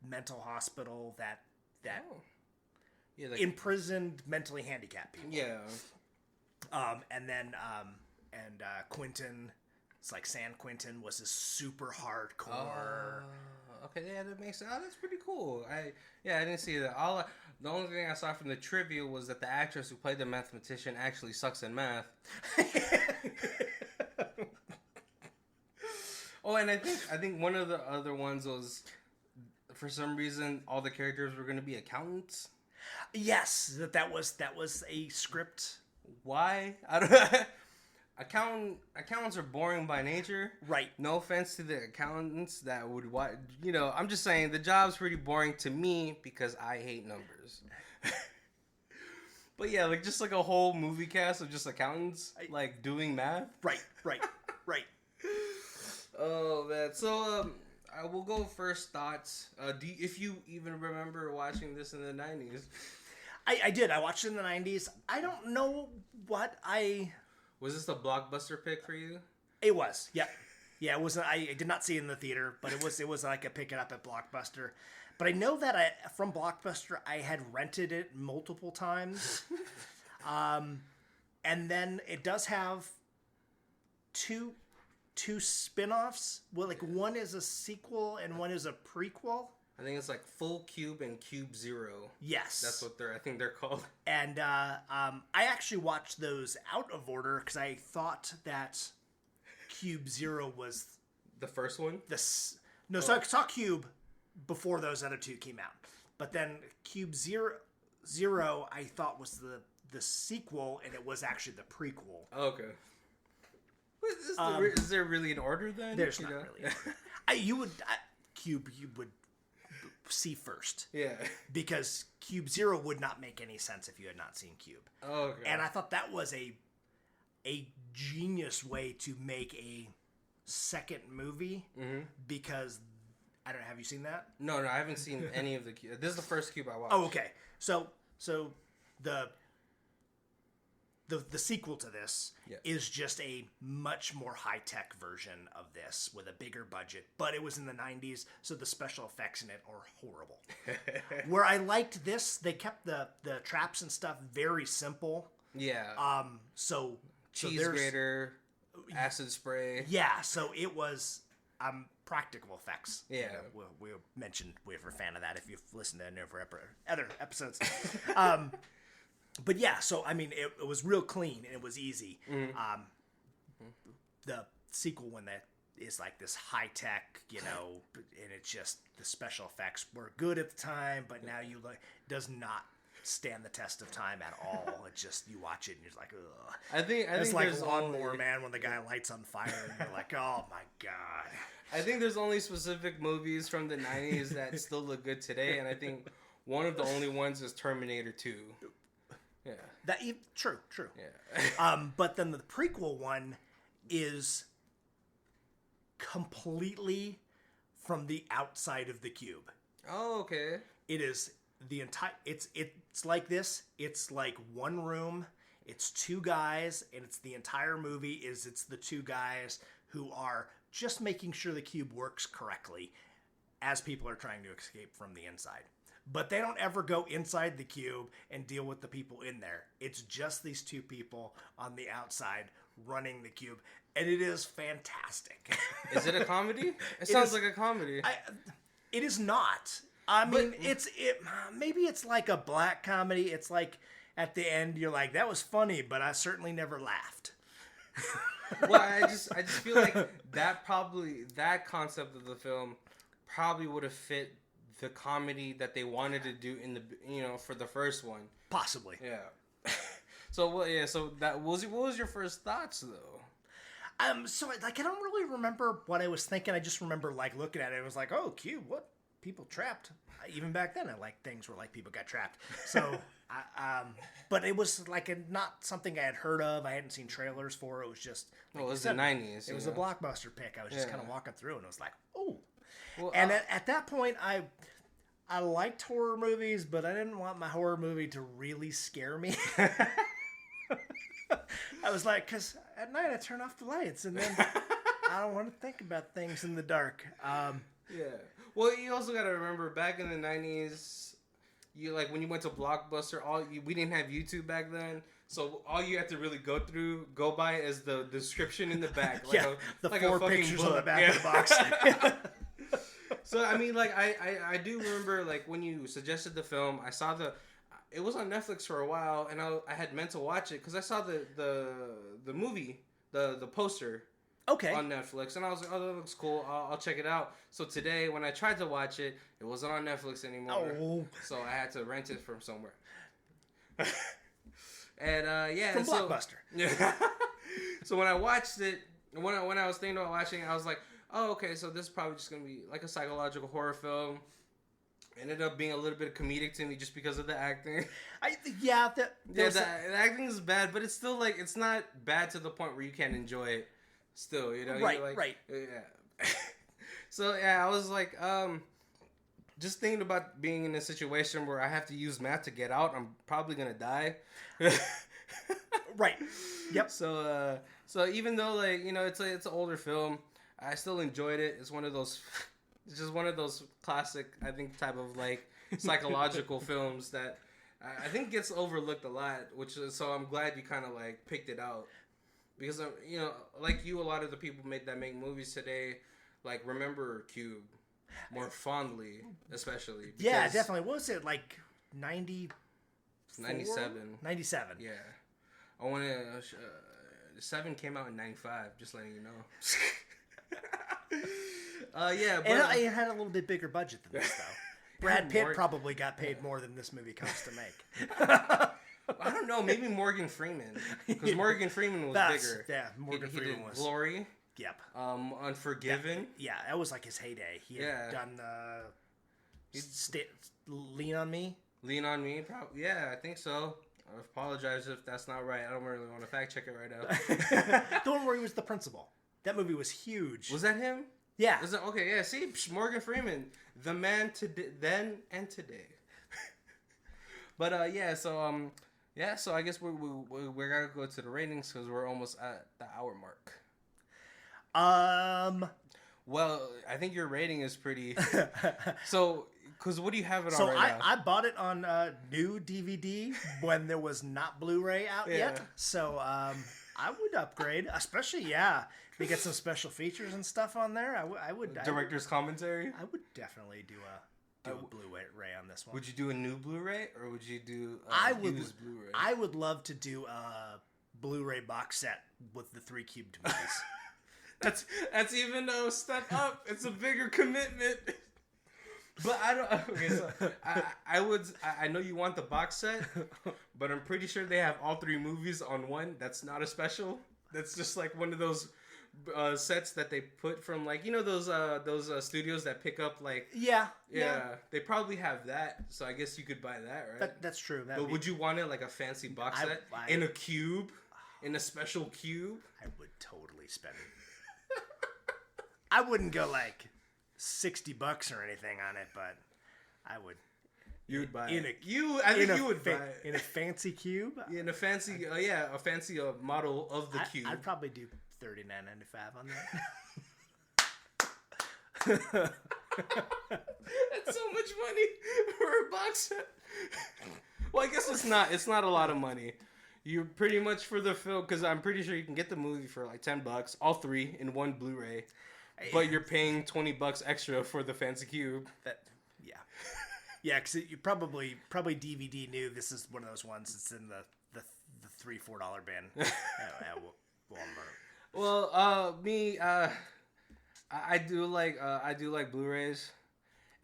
mental hospital that imprisoned mentally handicapped people. Yeah. And then Quentin, it's like San Quentin was a super hardcore Okay, yeah, that makes sense. Oh, that's pretty cool. I didn't see that. The only thing I saw from the trivia was that the actress who played the mathematician actually sucks in math. Oh, and I think one of the other ones was, for some reason, all the characters were going to be accountants. Yes, that was a script. Why? Accountants are boring by nature. Right. No offense to the accountants that would I'm just saying the job's pretty boring to me because I hate numbers. But yeah, just a whole movie cast of just accountants doing math. Right. Oh man. So I will go first thoughts. If you even remember watching this in the 90s. I did. I watched it in the 90s. I don't know what Was this a blockbuster pick for you? It was. Yeah. Yeah, it was. I did not see it in the theater, but it was like a pick it up at Blockbuster. But I know that from Blockbuster I had rented it multiple times. And then it does have two spin-offs. Well, one is a sequel and one is a prequel. I think it's Full Cube and Cube Zero. Yes. That's what I think they're called. And I actually watched those out of order because I thought that Cube Zero was the first one. So I saw Cube before those other two came out, but then Cube Zero I thought was the sequel, and it was actually the prequel. Okay. Is there really an order then? There's not really. Cube you would see first. Yeah. Because Cube Zero would not make any sense if you had not seen Cube. Okay. And I thought that was a genius way to make a second movie, because I don't know, have you seen that? No, I haven't seen any of the Cube. This is the first Cube I watched. Oh, okay. So the sequel to this is just a much more high-tech version of this with a bigger budget, but it was in the 90s, so the special effects in it are horrible. Where I liked this, they kept the traps and stuff very simple. Yeah. Cheese grater, acid spray. Yeah, so it was practical effects. Yeah. We'll mention we're a fan of that if you've listened to any of our other episodes. But yeah, so I mean, it was real clean and it was easy. The sequel one that is this high tech, and it's just the special effects were good at the time, but now does not stand the test of time at all. It's just you watch it and you're like, ugh. I think it's like Lawnmower Man when the guy lights on fire and you're like, oh my god. I think there's only specific movies from the 90s that still look good today, and I think one of the only ones is Terminator 2. Yeah. True. Yeah. But then the prequel one is completely from the outside of the cube. Oh, okay. It is the entire. It's like this. It's like one room. It's two guys, and it's the entire movie. It's the two guys who are just making sure the cube works correctly as people are trying to escape from the inside. But they don't ever go inside the cube and deal with the people in there. It's just these two people on the outside running the cube. And it is fantastic. Is it a comedy? It sounds like a comedy. It is not. I mean, maybe it's like a black comedy. It's like at the end you're like, that was funny, but I certainly never laughed. Well, I just feel like that concept of the film probably would have fit the comedy that they wanted to do in the for the first one. Possibly. Yeah. So what was your first thoughts though? So I don't really remember what I was thinking. I just remember looking at it. It was like, oh, cube, what? People trapped. Even back then, I liked things where people got trapped. So, but it was not something I had heard of. I hadn't seen trailers for. It was just. Well, it was the 90s. It was a blockbuster pick. I was just kind of walking through, and it was like, oh. Well, and at that point, I liked horror movies, but I didn't want my horror movie to really scare me. I was like, because at night I turn off the lights, and then I don't want to think about things in the dark. Yeah. Well, you also got to remember, back in the 90s, when you went to Blockbuster, we didn't have YouTube back then. So all you have to really go by is the description in the back. The 4 pictures on the back of the box. So I mean, like I do remember like when you suggested the film, I saw it was on Netflix for a while, and I had meant to watch it because I saw the movie, the poster. Okay. On Netflix, and I was like, "Oh, that looks cool. I'll check it out." So today, when I tried to watch it, it wasn't on Netflix anymore. Oh. So I had to rent it from somewhere. And yeah, From Blockbuster. Yeah. So when I watched it, when I was thinking about watching it, I was like, "Oh, okay. So this is probably just gonna be like a psychological horror film." Ended up being a little bit comedic to me just because of the acting. The acting is bad, but it's still like it's not bad to the point where you can't enjoy it. Still, you know, right. Yeah. So yeah, I was like, just thinking about being in a situation where I have to use math to get out. I'm probably gonna die. Right. Yep. So even though like it's an older film, I still enjoyed it. It's one of those. It's just one of those classic, I think, type of like psychological films that I think gets overlooked a lot. So I'm glad you kind of like picked it out. Because, like you, a lot of the people that make movies today, like, remember Cube more fondly, especially. Yeah, definitely. What was it, like, 97? 97. Yeah. I want to... 7 came out in 95, just letting you know. Yeah, but... And it had a little bit bigger budget than this, though. Brad Pitt probably got paid more than this movie costs to make. I don't know, maybe Morgan Freeman. Because Morgan Freeman was bigger. Yeah, Morgan Freeman was. Glory. Yep. Unforgiven. Yeah, that was like his heyday. He had done Lean on Me. Lean on Me, probably. Yeah, I think so. I apologize if that's not right. I don't really want to fact check it right now. Don't worry, he was the principal. That movie was huge. Was that him? Yeah. Okay, yeah, see? Morgan Freeman. The man then and today. But, yeah, so, so I guess we're gonna go to the ratings because we're almost at the hour mark. Well, I think your rating is pretty... So, because what do you have it on right now? I bought it on new DVD when there was not Blu-ray out yet. So, I would upgrade, especially, you get some special features and stuff on there. I would... Director's commentary? I would definitely do a Blu-ray on this one. Would you do a new Blu-ray or would you do used Blu-ray? I would love to do a Blu-ray box set with the 3 cubed movies. That's even a step up. It's a bigger commitment. But I don't. Okay, so I know you want the box set, but I'm pretty sure they have all 3 movies on one. That's not a special. That's just like one of those sets that they put from like those studios that pick up like yeah they probably have that, so I guess you could buy that, right? That's true. But would you want it like a fancy box set in a cube, in a special cube? I would totally spend it. I wouldn't go like $60 or anything on it, but I would. You would buy it. I think you would buy it in a fancy cube. Yeah, in a fancy a fancy model of the cube. I'd probably do $39.95 on that. That's so much money for a box set. Well, I guess it's not a lot of money. You're pretty much for the film, because I'm pretty sure you can get the movie for like $10, all 3 in one Blu-ray, but you're paying $20 extra for the fancy cube. Yeah, because you probably DVD new. This is one of those ones that's in the $3-4 bin. Walmart. Well, me, I do like Blu-rays,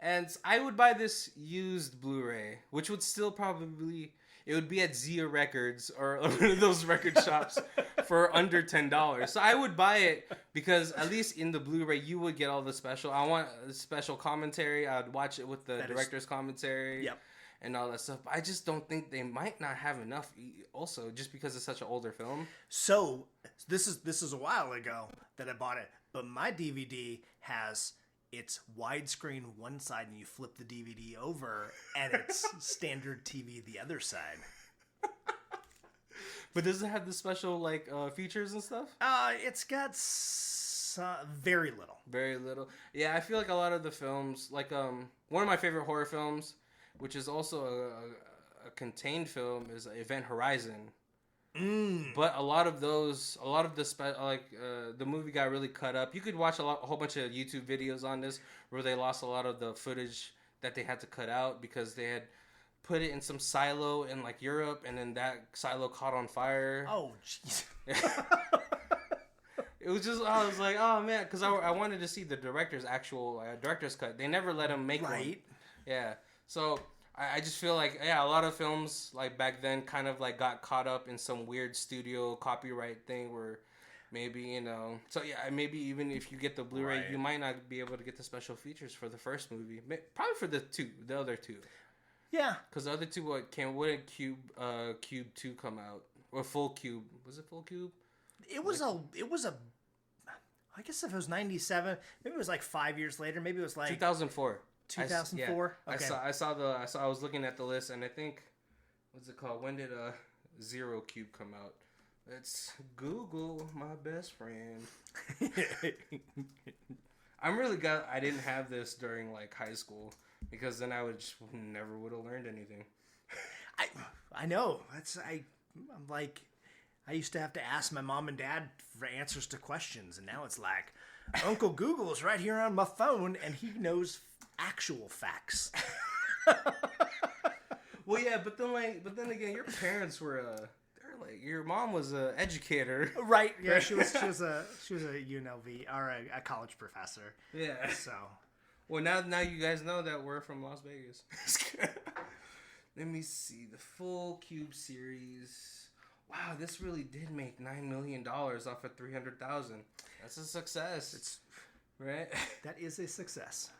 and I would buy this used Blu-ray, which would still probably it would be at Zia Records or one of those record shops for under $10. So I would buy it because at least in the Blu-ray you would get all the special. I want a special commentary. I'd watch it with the director's commentary. Yep. And all that stuff. But I just don't think they might not have enough. Also, just because it's such an older film. So this is a while ago that I bought it, but my DVD has its widescreen one side, and you flip the DVD over, and it's standard TV the other side. But does it have the special like features and stuff? It's got very little. Very little. Yeah, I feel like a lot of the films, like one of my favorite horror films, which is also a contained film, is Event Horizon. But a lot of the the movie got really cut up. You could watch a whole bunch of YouTube videos on this where they lost a lot of the footage that they had to cut out because they had put it in some silo in like Europe, and then that silo caught on fire. Oh, jeez. It was just, I was like, oh man, because I wanted to see the director's actual director's cut. They never let him make one. Yeah. So I just feel like, yeah, a lot of films like back then kind of like got caught up in some weird studio copyright thing where maybe, you know, so yeah, maybe even if you get the Blu-ray, you might not be able to get the special features for the first movie. Probably for the other two. Yeah. Because the other two, what did Cube 2 come out? Or Full Cube? Was it Full Cube? It was a. I guess if it was 97, maybe it was like 5 years later. Maybe it was like 2004. 2004. Okay. I was looking at the list, and I think, what's it called? When did Zero Cube come out? It's Google, my best friend. I'm really glad I didn't have this during like high school, because then I never would have learned anything. I know. I'm like, I used to have to ask my mom and dad for answers to questions, and now it's like, Uncle Google is right here on my phone, and he knows actual facts. Well, yeah, but then again, your parents were your mom was a educator, right? Yeah, she was a UNLV or a college professor. Yeah. So, well, now you guys know that we're from Las Vegas. Let me see the Full Cube series. Wow, this really did make $9 million off of $300,000. That's a success. Right? That is a success.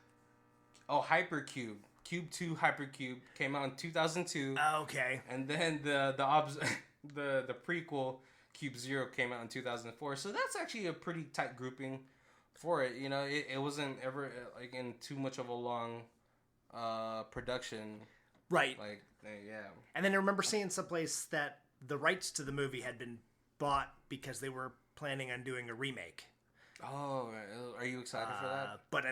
Oh, Hypercube. Cube 2 Hypercube came out in 2002. Okay. And then the prequel Cube 0 came out in 2004. So that's actually a pretty tight grouping for it. You know, it wasn't ever like in too much of a long production. Right. Like, yeah. And then I remember seeing someplace that the rights to the movie had been bought because they were planning on doing a remake. Oh, are you excited for that? But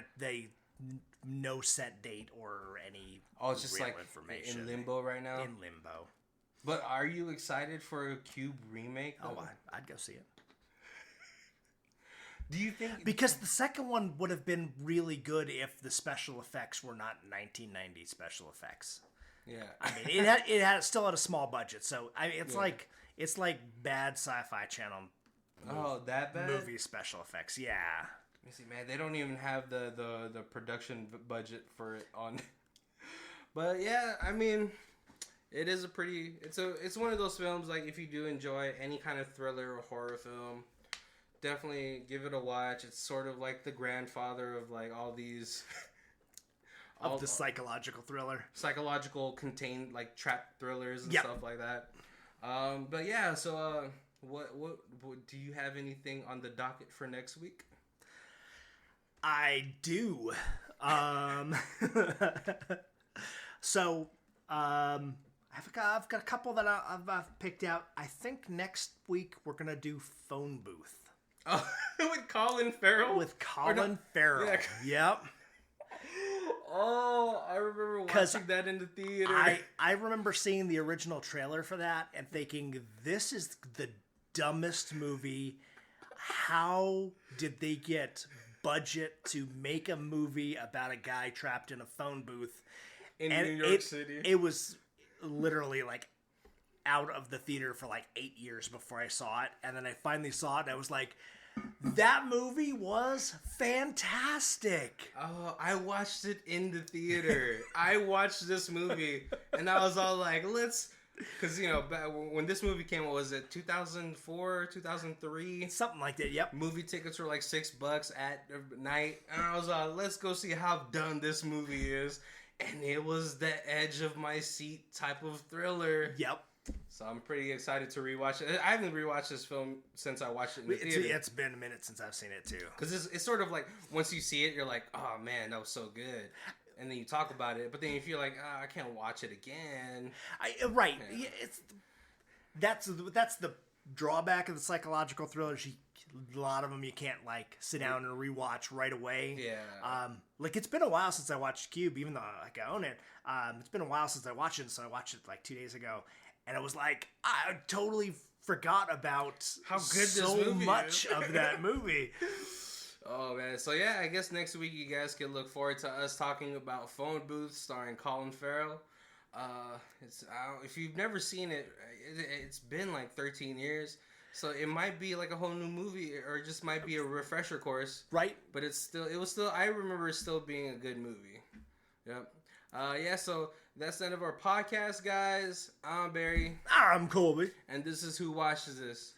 no set date or any it's just real like information. In limbo right now? In limbo. But are you excited for a Cube remake, though? Oh, I'd go see it. Do you think... Because the second one would have been really good if the special effects were not 1990 special effects. Yeah, I mean, it still had a small budget, so it's like bad Sci-Fi Channel. That bad movie special effects, yeah. Let me see, man. They don't even have the production budget for it on. But yeah, I mean, it is it's one of those films. Like, if you do enjoy any kind of thriller or horror film, definitely give it a watch. It's sort of like the grandfather of like all these. Of the psychological thriller. Psychological contained, like, trap thrillers and stuff like that. But yeah, so what do you have anything on the docket for next week? I do. So, I've got a couple that I've picked out. I think next week we're going to do Phone Booth. Oh, with Colin Farrell? Farrell. Yeah. Yep. Oh, I remember watching that in the theater. I remember seeing the original trailer for that and thinking, this is the dumbest movie. How did they get budget to make a movie about a guy trapped in a phone booth in New York City? It was literally like out of the theater for like 8 years before I saw it. And then I finally saw it and I was like, that movie was fantastic. Oh, I watched it in the theater. I watched this movie and I was all like, because, you know, when this movie came out, was it 2004, 2003? Something like that, yep. Movie tickets were like $6 at night. And I was like, let's go see how dumb this movie is. And it was the edge of my seat type of thriller. Yep. So I'm pretty excited to rewatch it. I haven't rewatched this film since I watched it in the theater. It's been a minute since I've seen it too. Because it's sort of like, once you see it, you're like, oh man, that was so good. And then you talk about it, but then you feel like, I can't watch it again. Right. Yeah. That's the drawback of the psychological thrillers. A lot of them you can't like sit down and rewatch right away. Yeah. Like, it's been a while since I watched Cube, even though like I own it. It's been a while since I watched it, so I watched it like 2 days ago. And I was like, I totally forgot about how good so this movie much is. of that movie. Oh man, so yeah, I guess next week you guys can look forward to us talking about Phone Booth starring Colin Farrell. If you've never seen it, it's been like 13 years, so it might be like a whole new movie, or it just might be a refresher course, right? But it was still. I remember it still being a good movie. Yep. Yeah. So that's the end of our podcast, guys. I'm Barry. I'm Colby, and this is Who Watches This.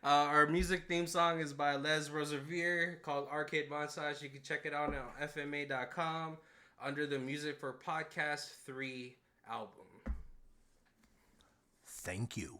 Our music theme song is by Rosevere called Arcade Montage. You can check it out on FMA.com under the Music for Podcast 3 album. Thank you.